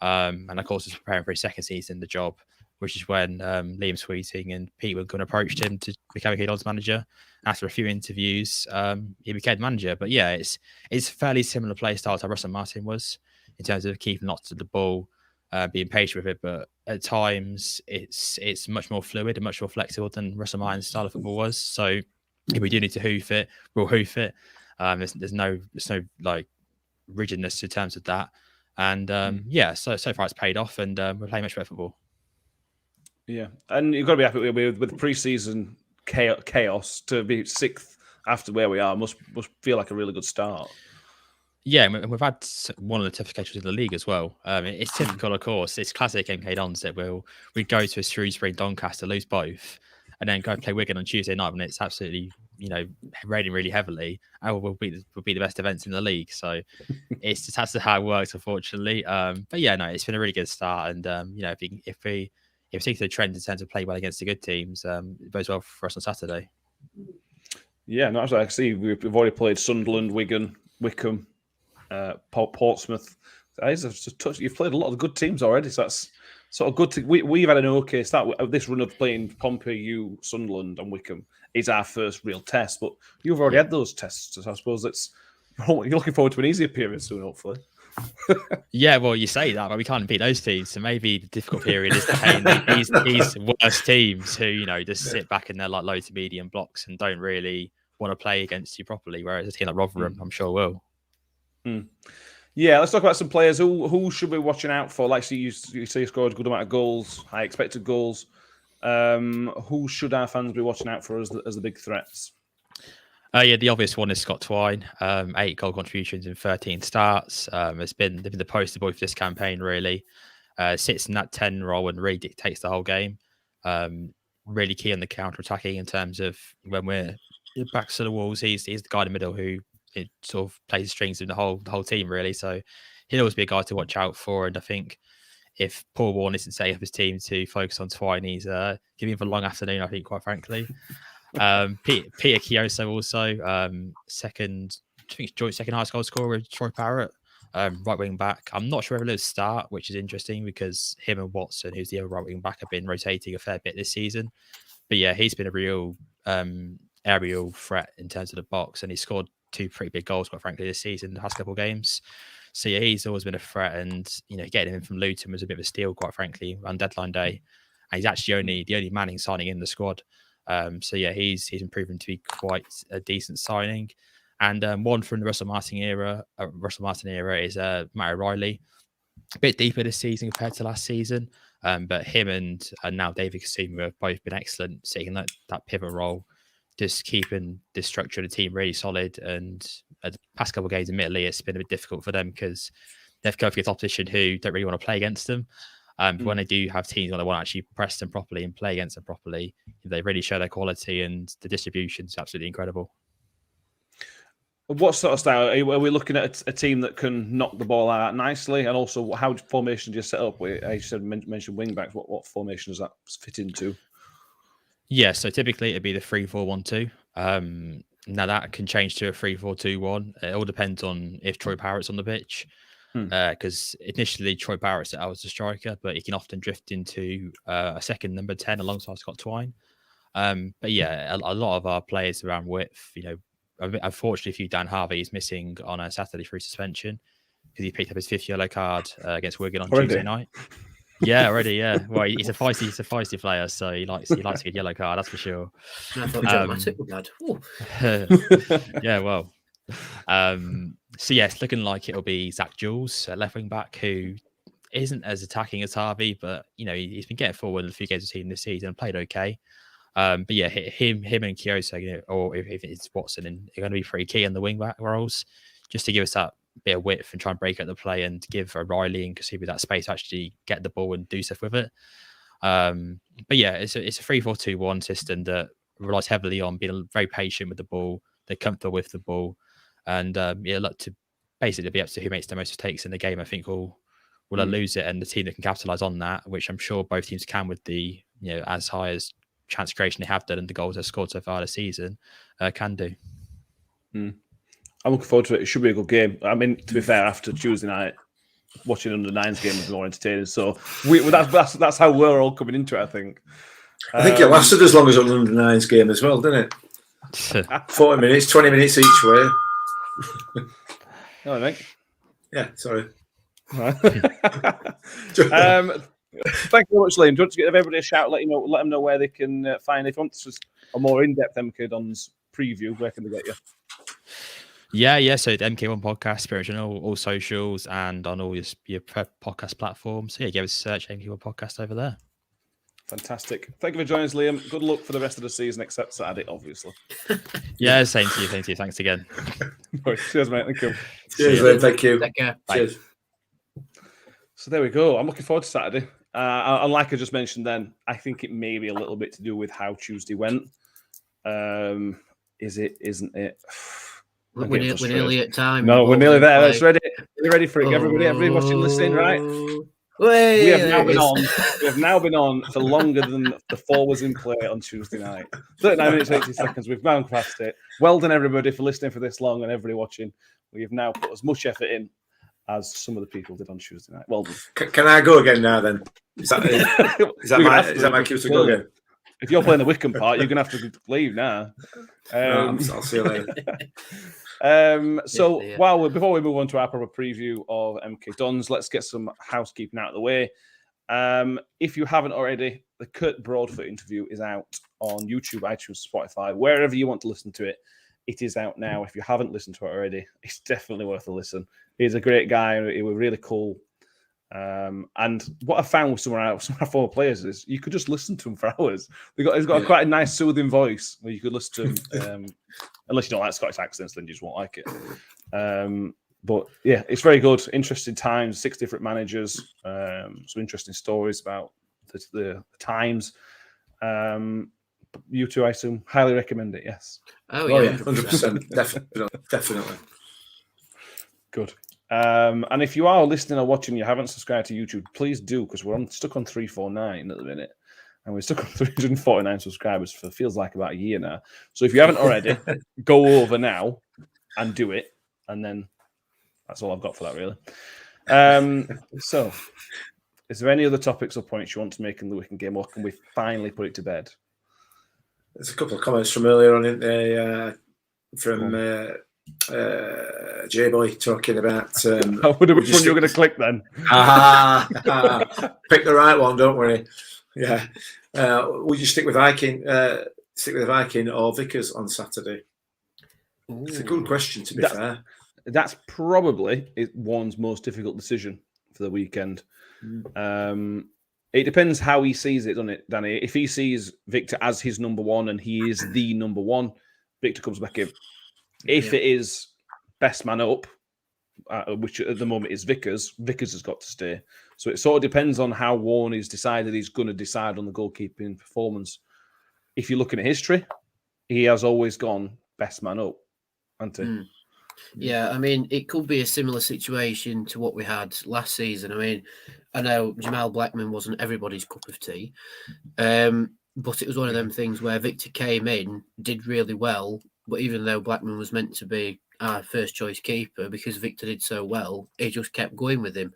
Speaker 5: And of course, was preparing for his second season in the job, which is when Liam Sweeting and Pete Wincott approached him to become a Dons manager. After a few interviews, he became manager. But yeah, it's a fairly similar play style to Russell Martin was in terms of keeping lots of the ball, being patient with it. But at times, it's much more fluid and much more flexible than Russell Martin's style of football was. So if we do need to hoof it, we'll hoof it. There's no like rigidness in terms of that. And yeah, so far it's paid off, and we're playing much better football.
Speaker 2: Yeah, and you've got to be happy with pre-season chaos to be 6th after where we are. Must feel like a really good start.
Speaker 5: Yeah, and we've had one of the toughest schedules in the league as well. It's typical, of course. It's classic MK Dons that we go to a Shrewsbury and Doncaster, lose both, and then go play Wigan on Tuesday night when it's absolutely raining really heavily. And will be the best events in the league. So it's just that's how it works, unfortunately. But yeah, no, it's been a really good start, and if we see the trend in terms of playing well against the good teams, it bodes well for us on Saturday. Yeah,
Speaker 2: no, actually, I see we've already played Sunderland, Wigan, Wycombe, Portsmouth. You've played a lot of good teams already, so that's sort of good. We've had an okay start. This run of playing Pompey, Sunderland, and Wycombe is our first real test, but you've already had those tests, so I suppose you're looking forward to an easier period soon, hopefully.
Speaker 5: Yeah, well, you say that, but we can't beat those teams. So maybe the difficult period is playing these worst teams who, just sit back in their like low to medium blocks and don't really want to play against you properly. Whereas a team like Rotherham, I'm sure will.
Speaker 2: Yeah, let's talk about some players. Who should we be watching out for? Like, you say you scored a good amount of goals, high expected goals. Who should our fans be watching out for as the big threats?
Speaker 5: Yeah, the obvious one is Scott Twine. 8 goal contributions in 13 starts. They've been the poster boy for this campaign, really. Sits in that 10 role and really dictates the whole game. Really key on the counter-attacking in terms of when we're backs to the walls. He's the guy in the middle who sort of plays the strings in the whole team, really. So he'll always be a guy to watch out for. And I think if Paul Warne isn't setting up his team to focus on Twine, he's giving him a long afternoon, I think, quite frankly. Peter Kioso also second highest goal scorer with Troy Parrott, right wing back. I'm not sure if he'll start, which is interesting because him and Watson, who's the other right wing back, have been rotating a fair bit this season. But yeah, he's been a real aerial threat in terms of the box, and he scored 2 pretty big goals, quite frankly, this season, the last couple of games. So yeah, he's always been a threat, and getting him from Luton was a bit of a steal, quite frankly, on deadline day. And he's actually the only Manning signing in the squad. So yeah, he's been proven to be quite a decent signing. And one from the Russell Martin era is Matt O'Reilly. A bit deeper this season compared to last season, but him and now David Kasuma have both been excellent, sitting in that pivot role, just keeping the structure of the team really solid. And the past couple of games, admittedly, it's been a bit difficult for them because they've come against opposition who don't really want to play against them. But when they do have teams when they want to actually press them properly and play against them properly, they really show their quality, and the distribution is absolutely incredible.
Speaker 2: What sort of style are we looking at? A team that can knock the ball out nicely, and also how formation do you set up? I said mentioned wing backs. What formation does that fit into?
Speaker 5: Yeah, so typically it'd be the 3-4-1-2. Now that can change to a 3-4-2-1. It all depends on if Troy Parrott's on the pitch. Because initially Troy Parrott set out as a striker, but he can often drift into a second number 10 alongside Scott Twine. But yeah, a lot of our players around width, unfortunately, for you, Dan Harvey is missing on a Saturday through suspension because he picked up his 5th yellow card against Wigan on Tuesday night. Yeah, already. Yeah, well, he's a feisty player, so he likes a good yellow card, that's for sure.
Speaker 4: I thought Joe Matip would bad.
Speaker 5: Yeah, well. So yeah, it's looking like it'll be Zach Jules, left wing back, who isn't as attacking as Harvey, but he's been getting forward in a few games of the team this season and played okay. But yeah, him and Kioso, or if it's Watson, are going to be pretty key in the wing back roles, just to give us that bit of width and try and break up the play and give O'Reilly and Kasumi that space to actually get the ball and do stuff with it. But yeah, it's a 3-4-2-1 system that relies heavily on being very patient with the ball. They're comfortable with the ball. And look to basically be up to who makes the most mistakes in the game. I think will lose it, and the team that can capitalize on that, which I'm sure both teams can with the as high as chance creation they have done and the goals they've scored so far this season, can do.
Speaker 2: I'm looking forward to it. It should be a good game. I mean, to be fair, after Tuesday night, watching under 9s game was more entertaining. So that's how we're all coming into it. I think
Speaker 3: it lasted as long as an under 9s game as well, didn't it? 40 minutes, 20 minutes each way.
Speaker 2: All right.
Speaker 3: Yeah, sorry.
Speaker 2: Thank you very much, Liam. Do you want to give everybody a shout? Let them know where they can find. If you want a more in-depth MK Dons preview, where can they get you?
Speaker 5: Yeah. So the MK1 podcast, Spiritual, all socials, and on all your podcast platforms. So yeah, give us a search MK1 podcast over there.
Speaker 2: Fantastic. Thank you for joining us, Liam. Good luck for the rest of the season, except Saturday, obviously.
Speaker 5: Yeah, same to you. Thank you. Thanks again.
Speaker 2: Cheers, mate. Thank you.
Speaker 3: Cheers, Liam. Thank you.
Speaker 4: Take care.
Speaker 3: Cheers. So
Speaker 2: there we go. I'm looking forward to Saturday. And like I just mentioned then, I think it may be a little bit to do with how Tuesday went. Is it? Isn't it?
Speaker 4: We're nearly at time.
Speaker 2: No, we're nearly there. Let's ready. Are you ready for it? Everybody watching, listening, right? We have now been on for longer than the 4 was in play on Tuesday night. 39 minutes, 80 seconds. We've gone past it. Well done, everybody, for listening for this long, and everybody watching. We have now put as much effort in as some of the people did on Tuesday night. Well done.
Speaker 3: Can I go again now then? Is that my cue to go again?
Speaker 2: If you're playing the Wycombe part, you're going to have to leave now.
Speaker 3: I'll see you later.
Speaker 2: So
Speaker 4: Yeah.
Speaker 2: before we move on to our proper preview of MK Dons, let's get some housekeeping out of the way. If you haven't already, the Kurt Broadfoot interview is out on YouTube, iTunes, Spotify, wherever you want to listen to it. It is out now. If you haven't listened to it already, it's definitely worth a listen. He's a great guy. He was really cool. And what I found with some of our former players is you could just listen to him for hours. He's got quite a nice, soothing voice where you could listen to him. Unless you don't like Scottish accents, then you just won't like it. But yeah, it's very good. Interesting times, 6 different managers, some interesting stories about the times. You two, I assume, highly recommend it. Yes.
Speaker 4: Oh yeah,
Speaker 3: 100%, definitely.
Speaker 2: Good. And if you are listening or watching, you haven't subscribed to YouTube, please do, because we're stuck on 349 at the minute. And we're stuck on 349 subscribers for feels like about a year now. So if you haven't already, go over now and do it. And then that's all I've got for that, really. So is there any other topics or points you want to make in the Wycombe game, or can we finally put it to bed?
Speaker 3: There's a couple of comments from earlier on, isn't there? From J-Boy talking about...
Speaker 2: I wonder which one you're going to click then.
Speaker 3: Pick the right one, don't worry. Yeah. Would you stick with Viking or Vickers on Saturday? Ooh. It's a good question, to be fair.
Speaker 2: That's probably one's most difficult decision for the weekend. It depends how he sees it, doesn't it, Danny? If he sees Victor as his number one and he is the number one, Victor comes back in. If it is best man up, which at the moment is Vickers has got to stay. So it sort of depends on how Warne is decided he's going to decide on the goalkeeping performance. If you're looking at history, he has always gone best man up, hasn't he?
Speaker 4: Yeah, I mean, it could be a similar situation to what we had last season. I mean, I know Jamal Blackman wasn't everybody's cup of tea, but it was one of them things where Victor came in, did really well, but even though Blackman was meant to be our first choice keeper, because Victor did so well, he just kept going with him.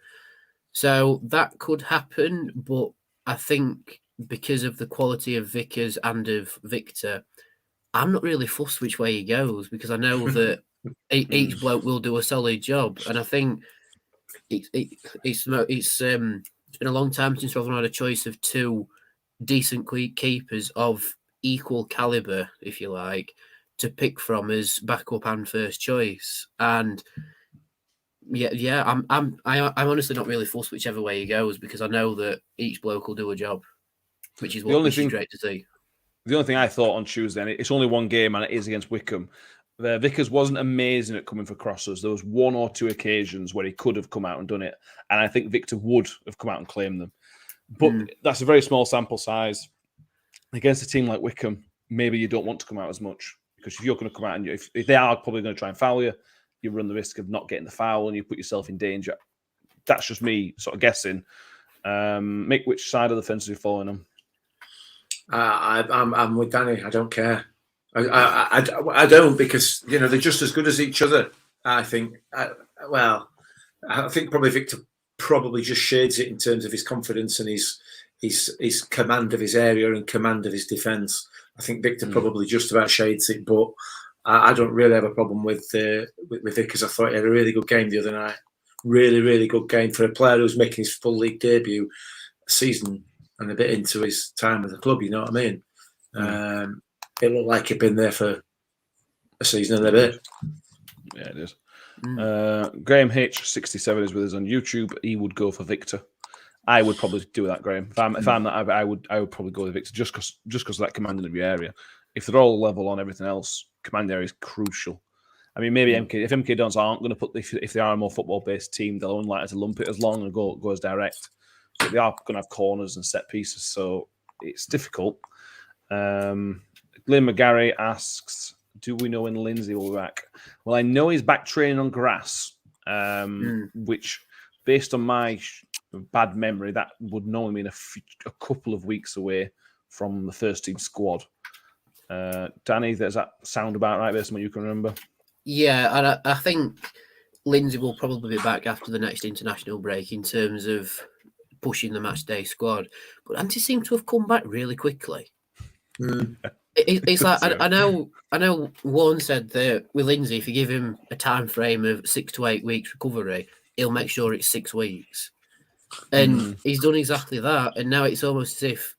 Speaker 4: So that could happen, but I think because of the quality of Vickers and of Victor, I'm not really fussed which way he goes, because I know that each bloke will do a solid job, and I think it's been a long time since we've had a choice of 2 decent keepers of equal caliber, if you like, to pick from as backup and first choice. And I'm honestly not really fussed whichever way he goes, because I know that each bloke will do a job, which is great to see.
Speaker 2: The only thing I thought on Tuesday, and it's only one game, and it is against Wycombe. Vickers wasn't amazing at coming for crosses. There was 1 or 2 occasions where he could have come out and done it, and I think Victor would have come out and claimed them. But that's a very small sample size. Against a team like Wycombe, maybe you don't want to come out as much, because if you're going to come out and if they are probably going to try and foul you, you run the risk of not getting the foul and you put yourself in danger. That's just me sort of guessing. Mick, which side of the fence are you following them?
Speaker 3: I'm with Danny. I don't care. I don't, because they're just as good as each other. I think. I think probably Victor probably just shades it in terms of his confidence and his command of his area and command of his defence. I think Victor probably just about shades it, but I don't really have a problem with Vickers. I thought he had a really good game the other night. Really, really good game for a player who's making his full league debut a season and a bit into his time with the club. You know what I mean? It looked like he'd been there for a season and a bit.
Speaker 2: Yeah, it is. Graham H67 is with us on YouTube. He would go for Victor. I would probably do that, Graham. If I'm that, I would probably go with Victor just because of that commanding of your area. If they're all level on everything else, command area is crucial. I mean, maybe if MK Dons aren't going to put if they are a more football based team, they're unlikely to lump it as long and go as direct. But they are going to have corners and set pieces, so it's difficult. Glenn McGarry asks, do we know when Lindsay will be back? Well, I know he's back training on grass, which, based on my bad memory, that would normally mean a couple of weeks away from the first team squad. Danny, does that sound about right based on what you can remember?
Speaker 4: Yeah, and I think Lindsay will probably be back after the next international break in terms of pushing the match day squad. But Ante seemed to have come back really quickly. It's like I know Warren said that with Lindsay, if you give him a time frame of 6 to 8 weeks recovery, he'll make sure it's 6 weeks, and he's done exactly that. And now it's almost as if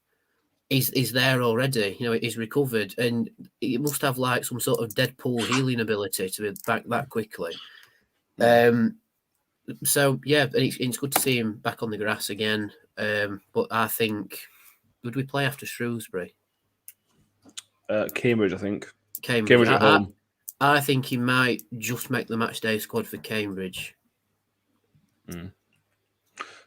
Speaker 4: he's there already. You know, he's recovered, and he must have like some sort of Deadpool healing ability to be back that quickly. So yeah, and it's good to see him back on the grass again. But I think, would we play after Shrewsbury?
Speaker 2: Cambridge, I think.
Speaker 4: Cambridge
Speaker 2: at home.
Speaker 4: I think he might just make the match day squad for Cambridge.
Speaker 2: Yeah,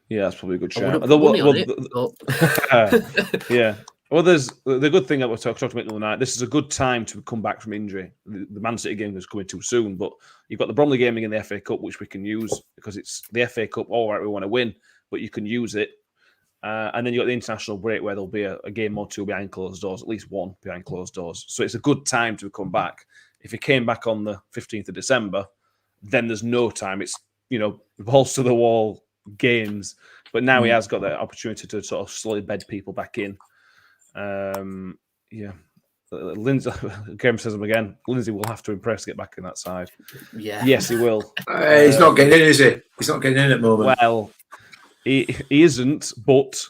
Speaker 2: that's probably a good
Speaker 4: I
Speaker 2: shout.
Speaker 4: wouldn't put money on it, but...
Speaker 2: Yeah. Well, there's the good thing that we talked about the other night. This is a good time to come back from injury. The Man City game is coming too soon, but you've got the Bromley game in the FA Cup, which we can use because it's the FA Cup. All right, we want to win, but you can use it. And then you got the international break where there'll be a game or two behind closed doors, at least one behind closed doors. So it's a good time to come back. If he came back on the 15th of December, then there's no time. It's, balls to the wall games. But now he has got that opportunity to sort of slowly bed people back in. Lindsay, Graham says him again. Lindsay will have to impress to get back in that side.
Speaker 4: Yeah.
Speaker 2: Yes, he will.
Speaker 3: He's not getting in, is he? He's not getting in at the moment.
Speaker 2: Well, he isn't, but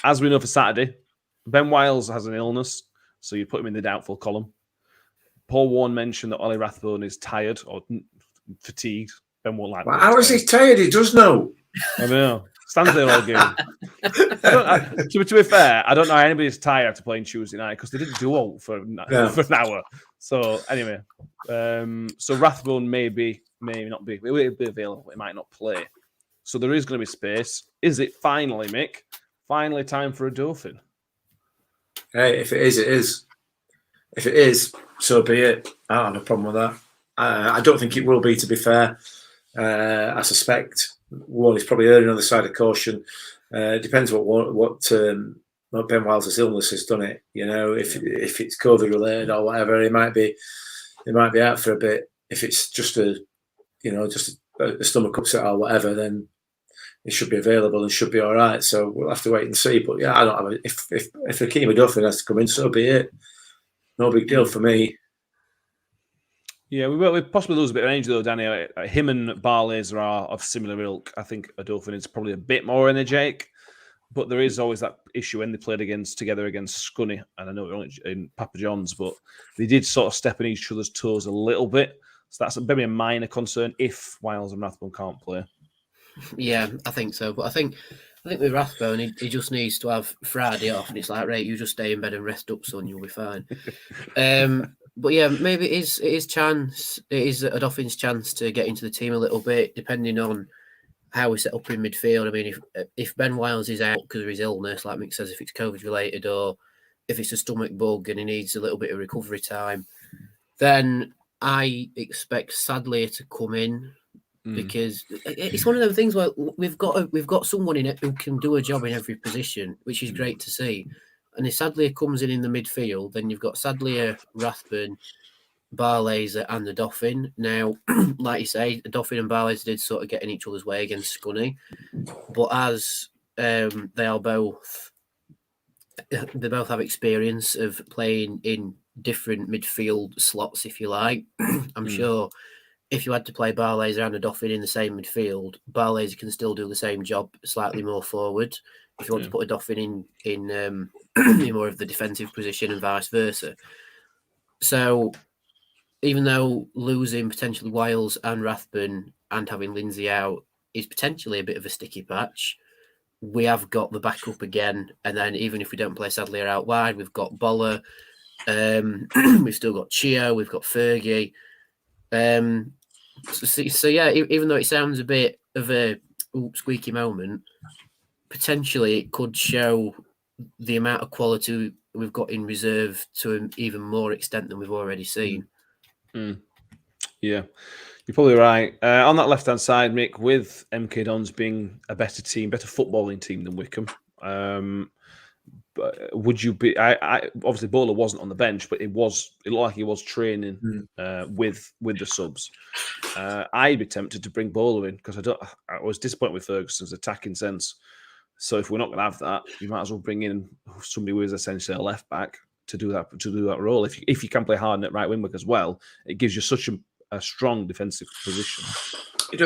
Speaker 2: as we know for Saturday, Ben Wiles has an illness, so you put him in the doubtful column. Paul Warne mentioned that Ollie Rathbone is tired or fatigued. Ben won't like that.
Speaker 3: How is he tired? He does know.
Speaker 2: I know. Stands there all game. To be fair, I don't know how anybody's tired after playing Tuesday night because they didn't do all for an hour. So anyway, so Rathbone may not be. It will be available. It might not play. So there is going to be space. Is it finally, Mick? Finally time for a Dauphin?
Speaker 3: Hey, if it is, it is. If it is, so be it. I don't have a problem with that. I don't think it will be, to be fair. I suspect one is probably erring on the side of caution. It depends what Ben Wiles' illness has done it. If it's COVID related or whatever, he might be out for a bit. If it's just a stomach upset or whatever, then it should be available and should be all right. So we'll have to wait and see. But yeah, I don't have if Hakeem Duffin has to come in, so be it. No big deal for me.
Speaker 2: Yeah, we possibly lose a bit of energy though, Danny. Him and Barlaser are of similar ilk. I think Dauphin is probably a bit more energetic, but there is always that issue when they played together against Scunny, and I know we're only in Papa John's, but they did sort of step in each other's toes a little bit. So that's maybe a minor concern if Wiles and Rathbone can't play.
Speaker 4: Yeah, I think so. But I think with Rathbone, he just needs to have Friday off, and it's like, right, you just stay in bed and rest up, son, you'll be fine. But yeah, maybe it is a Doffin's chance to get into the team a little bit, depending on how we set up in midfield. I mean, if Ben Wiles is out because of his illness, like Mick says, if it's COVID related or if it's a stomach bug and he needs a little bit of recovery time, then I expect Sadlier to come in. Because it's one of those things where we've got someone in it who can do a job in every position, which is great to see. And if Sadlier comes in the midfield, then you've got Sadlier, Rathbone, Barlaser, and the Dauphin. Now, like you say, the Dauphin and Barlaser did sort of get in each other's way against Scunny, but as they both have experience of playing in different midfield slots, if you like. I'm sure. If you had to play Barlaser and a Dauphin in the same midfield, Barlaser can still do the same job slightly more forward. If you want to put a Dauphin in more of the defensive position and vice versa. So even though losing potentially Wiles and Rathbone and having Lindsay out is potentially a bit of a sticky patch, we have got the backup again. And then even if we don't play Sadlier out wide, we've got Boller. We've still got Chio. We've got Fergie. So yeah, even though it sounds a bit of a squeaky moment, potentially it could show the amount of quality we've got in reserve to an even more extent than we've already seen.
Speaker 2: Yeah, you're probably right. On that left-hand side, Mick, with MK Dons being a better footballing team than Wycombe, but would you be? I obviously Bowler wasn't on the bench, but it looked like he was training with the subs. I'd be tempted to bring Bowler in because I was disappointed with Ferguson's attacking sense. So if we're not going to have that, you might as well bring in somebody who is essentially a left back to do that role. If you can play hard at right wing back as well, it gives you such a strong defensive position.
Speaker 3: It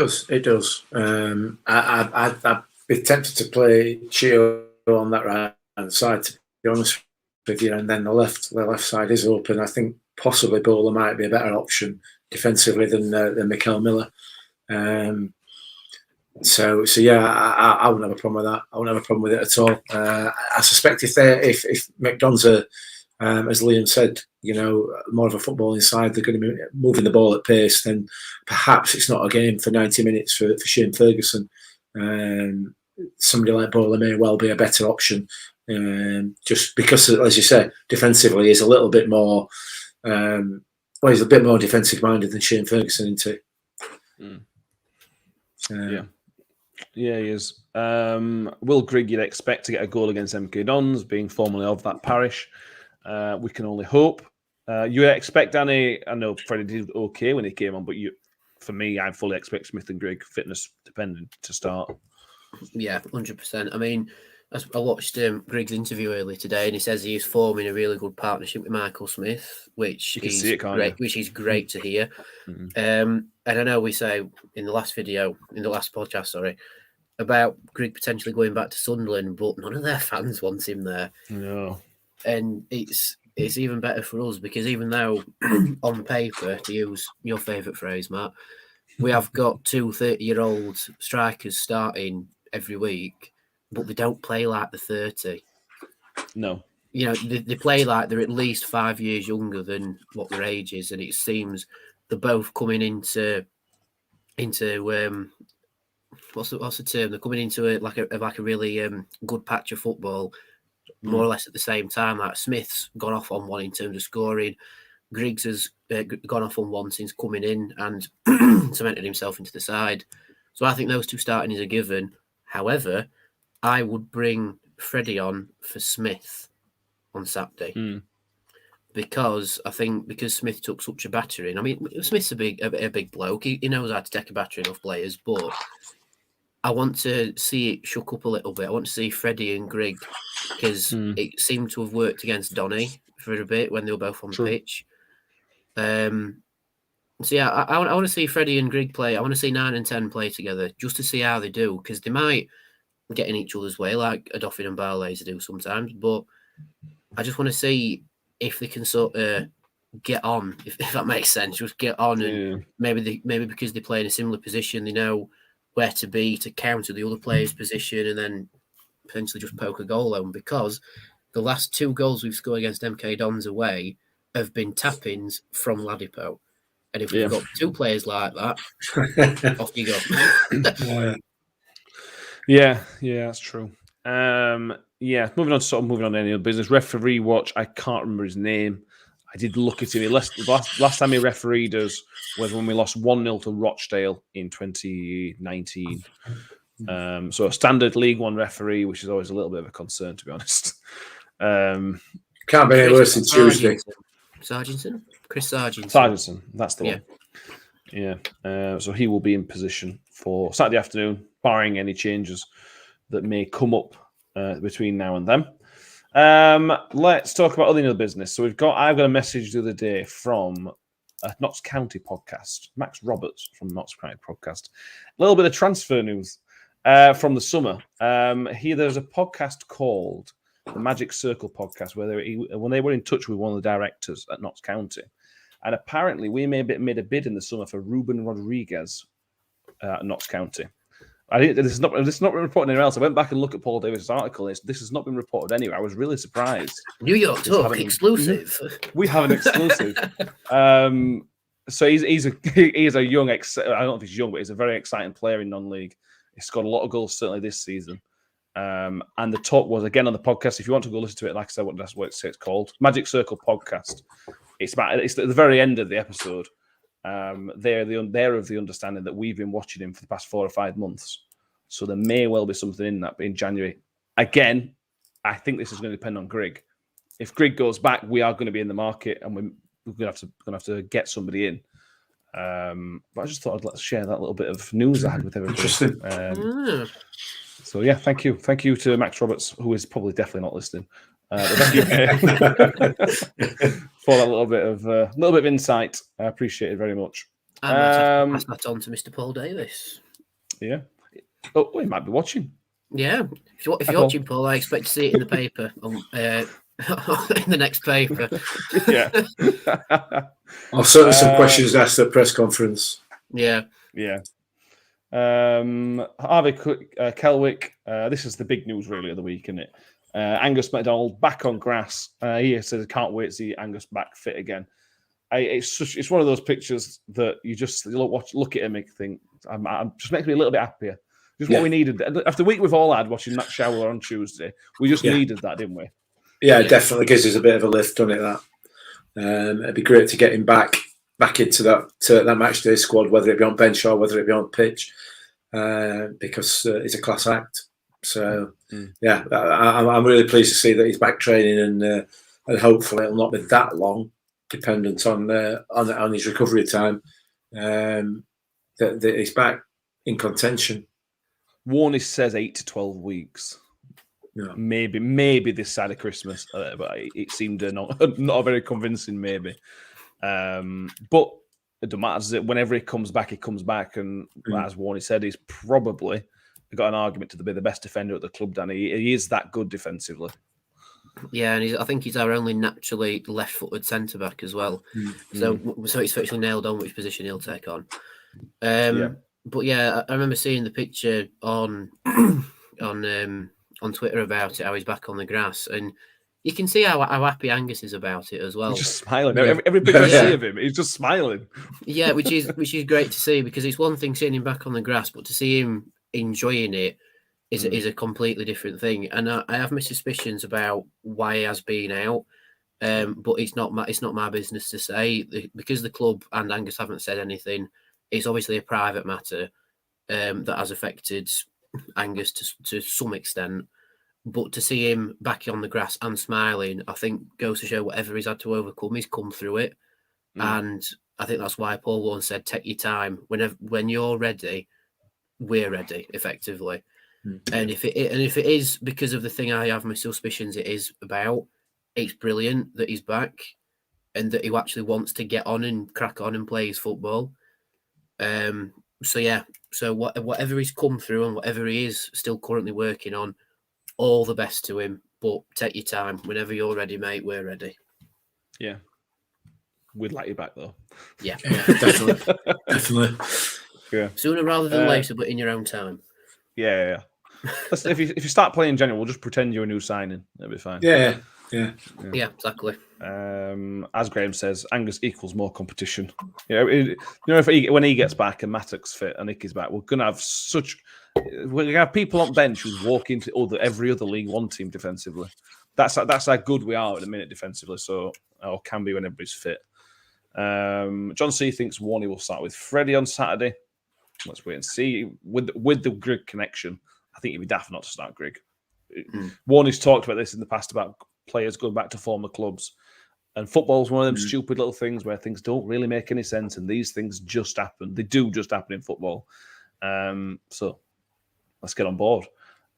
Speaker 3: does. I'd be tempted to play Chio on that right hand side, to be honest with you, and then the left side is open. I think possibly Bowler might be a better option defensively than Mikel Miller. So yeah, I wouldn't have a problem with that. I wouldn't have a problem with it at all. I suspect if McDon's as Liam said, more of a footballing side, they're going to be moving the ball at pace, then perhaps it's not a game for 90 minutes for Shane Ferguson. Somebody like Bowler may well be a better option, just because, as you say, defensively he's a little bit more, he's a bit more defensive minded than Shane Ferguson, isn't he?
Speaker 2: Yeah, he is. Will Grigg, you'd expect to get a goal against MK Dons, being formerly of that parish. We can only hope. You expect Danny? I know Freddie did okay when he came on, but for me, I fully expect Smith and Grigg, fitness dependent, to start.
Speaker 4: Yeah, 100%. I mean, I watched Grigg's interview earlier today, and he says he is forming a really good partnership with Michael Smith, which is great. Which is great to hear. Mm-hmm. And I know we say in the last podcast, about Grigg potentially going back to Sunderland, but none of their fans want him there.
Speaker 2: No.
Speaker 4: And it's even better for us, because even though on paper, to use your favourite phrase, Matt, we have got 2 30-year-old strikers starting every week, but they don't play like they're 30.
Speaker 2: No.
Speaker 4: They play like they're at least 5 years younger than what their age is, and it seems they're both coming into what's the term? They're coming into a really good patch of football, more or less at the same time. Like Smith's gone off on one in terms of scoring. Griggs has gone off on one since coming in and cemented himself into the side. So I think those two starting is a given. However, I would bring Freddie on for Smith on Saturday because Smith took such a battering. I mean, Smith's a big bloke. He knows how to take a battering off players, but I want to see it shook up a little bit. I want to see Freddie and Grigg, because it seemed to have worked against Donny for a bit when they were both on the pitch. So yeah, I want to see Freddie and Grigg play. I want to see 9 and 10 play together just to see how they do, because they might get in each other's way like Adolfin and Barlaser do sometimes. But I just want to see if they can sort of get on, if that makes sense. Just get on, and maybe because they play in a similar position, they know where to be to counter the other player's position, and then potentially just poke a goal home. Because the last 2 goals we've scored against MK Dons away have been tap-ins from Ladipo. And if we've got 2 players like that, off you go.
Speaker 2: Yeah, that's true. Moving on to any other business. Referee watch, I can't remember his name. I did look at him. Last time he refereed us was when we lost 1-0 to Rochdale in 2019. So a standard League One referee, which is always a little bit of a concern, to be honest.
Speaker 3: Can't be any worse than Tuesday.
Speaker 4: Chris Sargentson.
Speaker 2: Sargentson, that's the one. Yeah. So he will be in position for Saturday afternoon, barring any changes that may come up between now and then. Let's talk about other business. So I've got a message the other day from a Notts County podcast, Max Roberts from Notts County podcast. A little bit of transfer news from the summer. There's a podcast called the Magic Circle podcast, when they were in touch with one of the directors at Notts County, and apparently we made a bid in the summer for Ruben Rodriguez at Notts County. This is not been reported anywhere else. I went back and looked at Paul Davis' article. This has not been reported anywhere. I was really surprised.
Speaker 4: New York Talk exclusive.
Speaker 2: We have an exclusive. So he's a young. I don't know if he's young, but he's a very exciting player in non-league. He's scored a lot of goals certainly this season. And the talk was again on the podcast. If you want to go listen to it, like I said, that's what it's called, Magic Circle Podcast. It's at the very end of the episode. They're of the understanding that we've been watching him for the past 4 or 5 months, so there may well be something in that in January. Again, I think this is going to depend on Grigg. If Grigg goes back, we are going to be in the market, and we're going to have to get somebody in. But I just thought I'd share that little bit of news I had with everybody.
Speaker 3: Interesting.
Speaker 2: So yeah, thank you to Max Roberts, who is probably definitely not listening. But thank you for that little bit of insight. I appreciate it very much.
Speaker 4: I might pass that on to Mr. Paul Davis.
Speaker 2: Yeah. Oh, he might be watching.
Speaker 4: Yeah. If you're watching, Paul, I expect to see it in the paper in the next paper.
Speaker 2: Yeah.
Speaker 3: I'll certainly some questions asked at press conference.
Speaker 4: Yeah.
Speaker 2: Yeah. Harvey Kelwick, this is the big news really of the week, isn't it? Angus MacDonald back on grass. He says, "Can't wait to see Angus back fit again." It's one of those pictures that you just look at him and think, just makes me a little bit happier. Just what we needed after the week we've all had watching Matt Shower on Tuesday. We just needed that, didn't we?
Speaker 3: Yeah, it definitely gives us a bit of a lift, doesn't it? That it'd be great to get him back into that match day squad, whether it be on bench or whether it be on pitch, because he's a class act. So yeah, I'm really pleased to see that he's back training, and hopefully it'll not be that long, dependent on his recovery time. That he's back in contention.
Speaker 2: Warney says 8 to 12 weeks.
Speaker 3: Yeah.
Speaker 2: Maybe this side of Christmas, but it seemed not a very convincing maybe. But it doesn't matter. Whenever he comes back, and as Warney said, he's probably got an argument to be the best defender at the club. Danny, he is that good defensively.
Speaker 4: Yeah, and I think he's our only naturally left-footed centre back as well. So it's virtually nailed on which position he'll take on. But yeah, I remember seeing the picture on Twitter about it, how he's back on the grass, and you can see how happy Angus is about it as well.
Speaker 2: He's just smiling. Every picture I see of him, he's just smiling.
Speaker 4: Yeah, which is great to see, because it's one thing seeing him back on the grass, but to see him enjoying it is a completely different thing. And I have my suspicions about why he has been out, but it's not my business to say, because the club and Angus haven't said anything. It's obviously a private matter that has affected Angus to some extent. But to see him back on the grass and smiling, I think goes to show whatever he's had to overcome, he's come through it. And I think that's why Paul once said, "Take your time. When you're ready, we're ready." Effectively, and if it is because of the thing I have my suspicions it is about, it's brilliant that he's back and that he actually wants to get on and crack on and play his football. So whatever he's come through and whatever he is still currently working on, all the best to him. But take your time. Whenever you're ready, mate, we're ready.
Speaker 2: Yeah. We'd like you back though.
Speaker 4: Yeah.
Speaker 3: Definitely.
Speaker 2: Yeah.
Speaker 4: Sooner rather than later, but in your own time.
Speaker 2: Yeah. If you start playing in January, we'll just pretend you're a new signing. That'll be fine.
Speaker 3: Yeah,
Speaker 4: exactly.
Speaker 2: As Graham says, Angus equals more competition. When he gets back and Mattock's fit and Icky's back, we're gonna have people on bench who walk into every other League One team defensively. That's how good we are at the minute defensively. So, or can be when everybody's fit. John C thinks Warney will start with Freddie on Saturday. Let's wait and see. With the Grigg connection, I think it'd be daft not to start Grigg. Warney's talked about this in the past about players going back to former clubs. And football's one of them stupid little things where things don't really make any sense, and these things just happen. They do just happen in football. So let's get on board.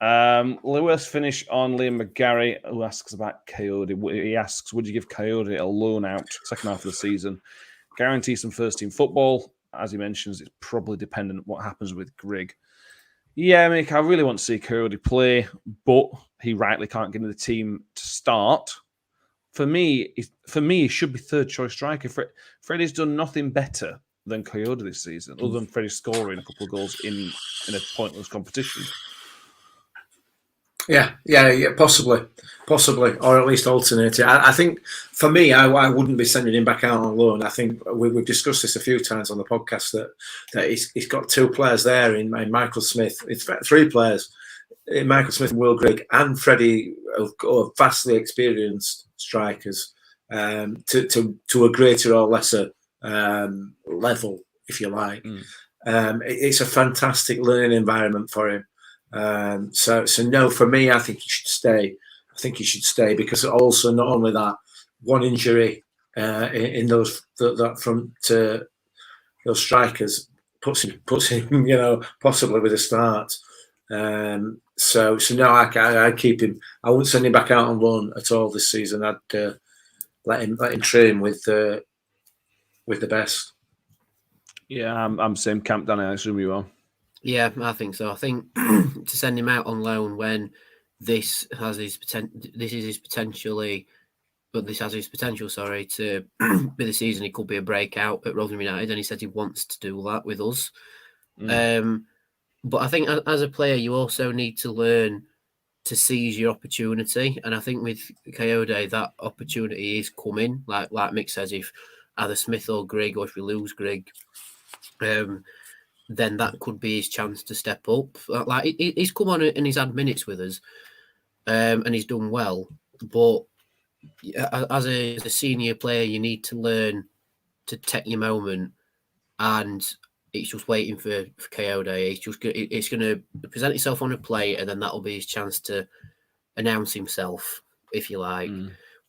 Speaker 2: Lewis finish on Liam McGarry, who asks about Coyote. He asks, would you give Coyote a loan out second half of the season? Guarantee some first team football. As he mentions, it's probably dependent on what happens with Grigg. Yeah, Mick, I really want to see Coyote play, but he rightly can't get into the team to start. For me, he should be third choice striker. Freddie's done nothing better than Coyote this season, other than Freddie scoring a couple of goals in a pointless competition.
Speaker 3: Yeah, possibly, or at least alternate it. I think for me, I wouldn't be sending him back out on loan. I think we've discussed this a few times on the podcast that he's got two players there in Michael Smith. It's three players, Michael Smith and Will Grigg and Freddie, are vastly experienced strikers to a greater or lesser level, if you like. It's a fantastic learning environment for him. So no, for me, I think he should stay. Because also not only that, one injury in that front those strikers puts him, possibly with a start. So no, I keep him. I wouldn't send him back out on loan at all this season. I'd let him train with the best.
Speaker 2: Yeah, I'm same camp, Danny. I assume you are.
Speaker 4: Yeah, I think so. I think to send him out on loan when this has his potential, this has his potential, sorry, to be the season. It could be a breakout at Rotherham United, and he said he wants to do that with us. But I think as a player, you also need to learn to seize your opportunity. And I think with Coyote, that opportunity is coming. Like Mick says, if either Smith or Grigg, or if we lose Grigg, then that could be his chance to step up. Like he's come on and he's had minutes with us, and he's done well. But as a senior player, you need to learn to take your moment, and it's just waiting for Coyote. It's going to present itself on a plate, and then that'll be his chance to announce himself, if you like.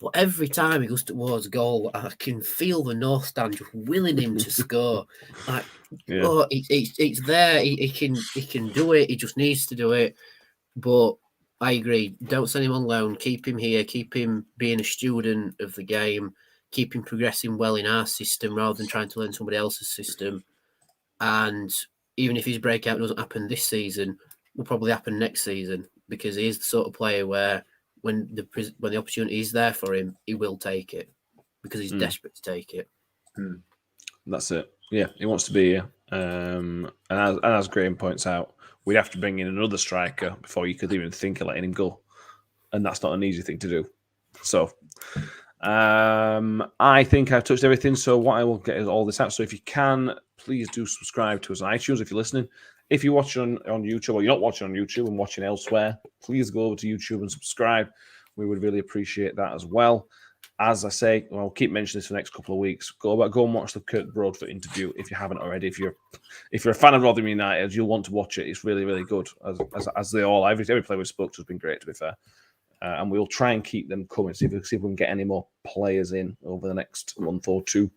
Speaker 4: But every time he goes towards goal, I can feel the North Stand just willing him to score. Like, oh, it's there. He can do it. He just needs to do it. But I agree. Don't send him on loan. Keep him here. Keep him being a student of the game. Keep him progressing well in our system rather than trying to learn somebody else's system. And even if his breakout doesn't happen this season, will probably happen next season, because he is the sort of player where when the opportunity is there for him, he will take it because he's desperate to take it.
Speaker 2: That's it. Yeah, he wants to be here. And as Graham points out, we'd have to bring in another striker before you could even think of letting him go. And that's not an easy thing to do. So I think I've touched everything. So what I will get is all this out. So if you can, please do subscribe to us on iTunes if you're listening. If you're watching on YouTube, or you're not watching on YouTube and watching elsewhere, please go over to YouTube and subscribe. We would really appreciate that as well. As I say, I'll keep mentioning this for the next couple of weeks. Go and watch the Kurt Broadfoot interview if you haven't already. If you're a fan of Rotherham United, you'll want to watch it. It's really, really good. As they all, every player we spoke to has been great, to be fair. And we'll try and keep them coming. See if we can get any more players in over the next month or two.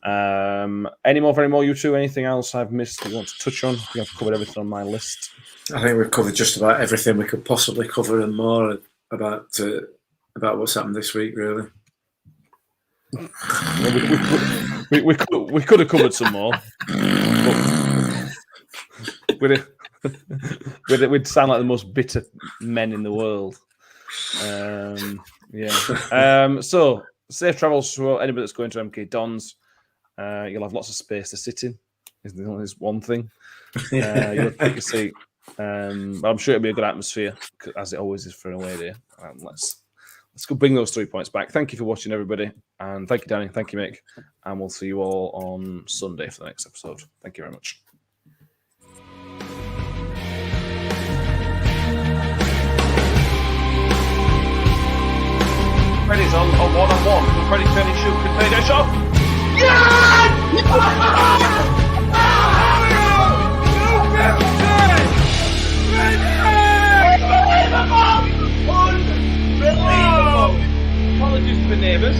Speaker 2: Any more, you two? Anything else I've missed that you want to touch on? I think I've covered everything on my list.
Speaker 3: I think we've covered just about everything we could possibly cover and more about what's happened this week, really.
Speaker 2: We could have covered some more. We'd sound like the most bitter men in the world. So safe travels for anybody that's going to MK Dons. You'll have lots of space to sit in. Is one thing. You'll take your seat. But I'm sure it'll be a good atmosphere, as it always is for an away day. Let's go bring those 3 points back. Thank you for watching, everybody, and thank you, Danny. Thank you, Mick, and we'll see you all on Sunday for the next episode. Thank you very much. Freddie's on one-on-one. Freddie turning shoot. Can Freddie shot? Unbelievable! Apologies to the neighbours.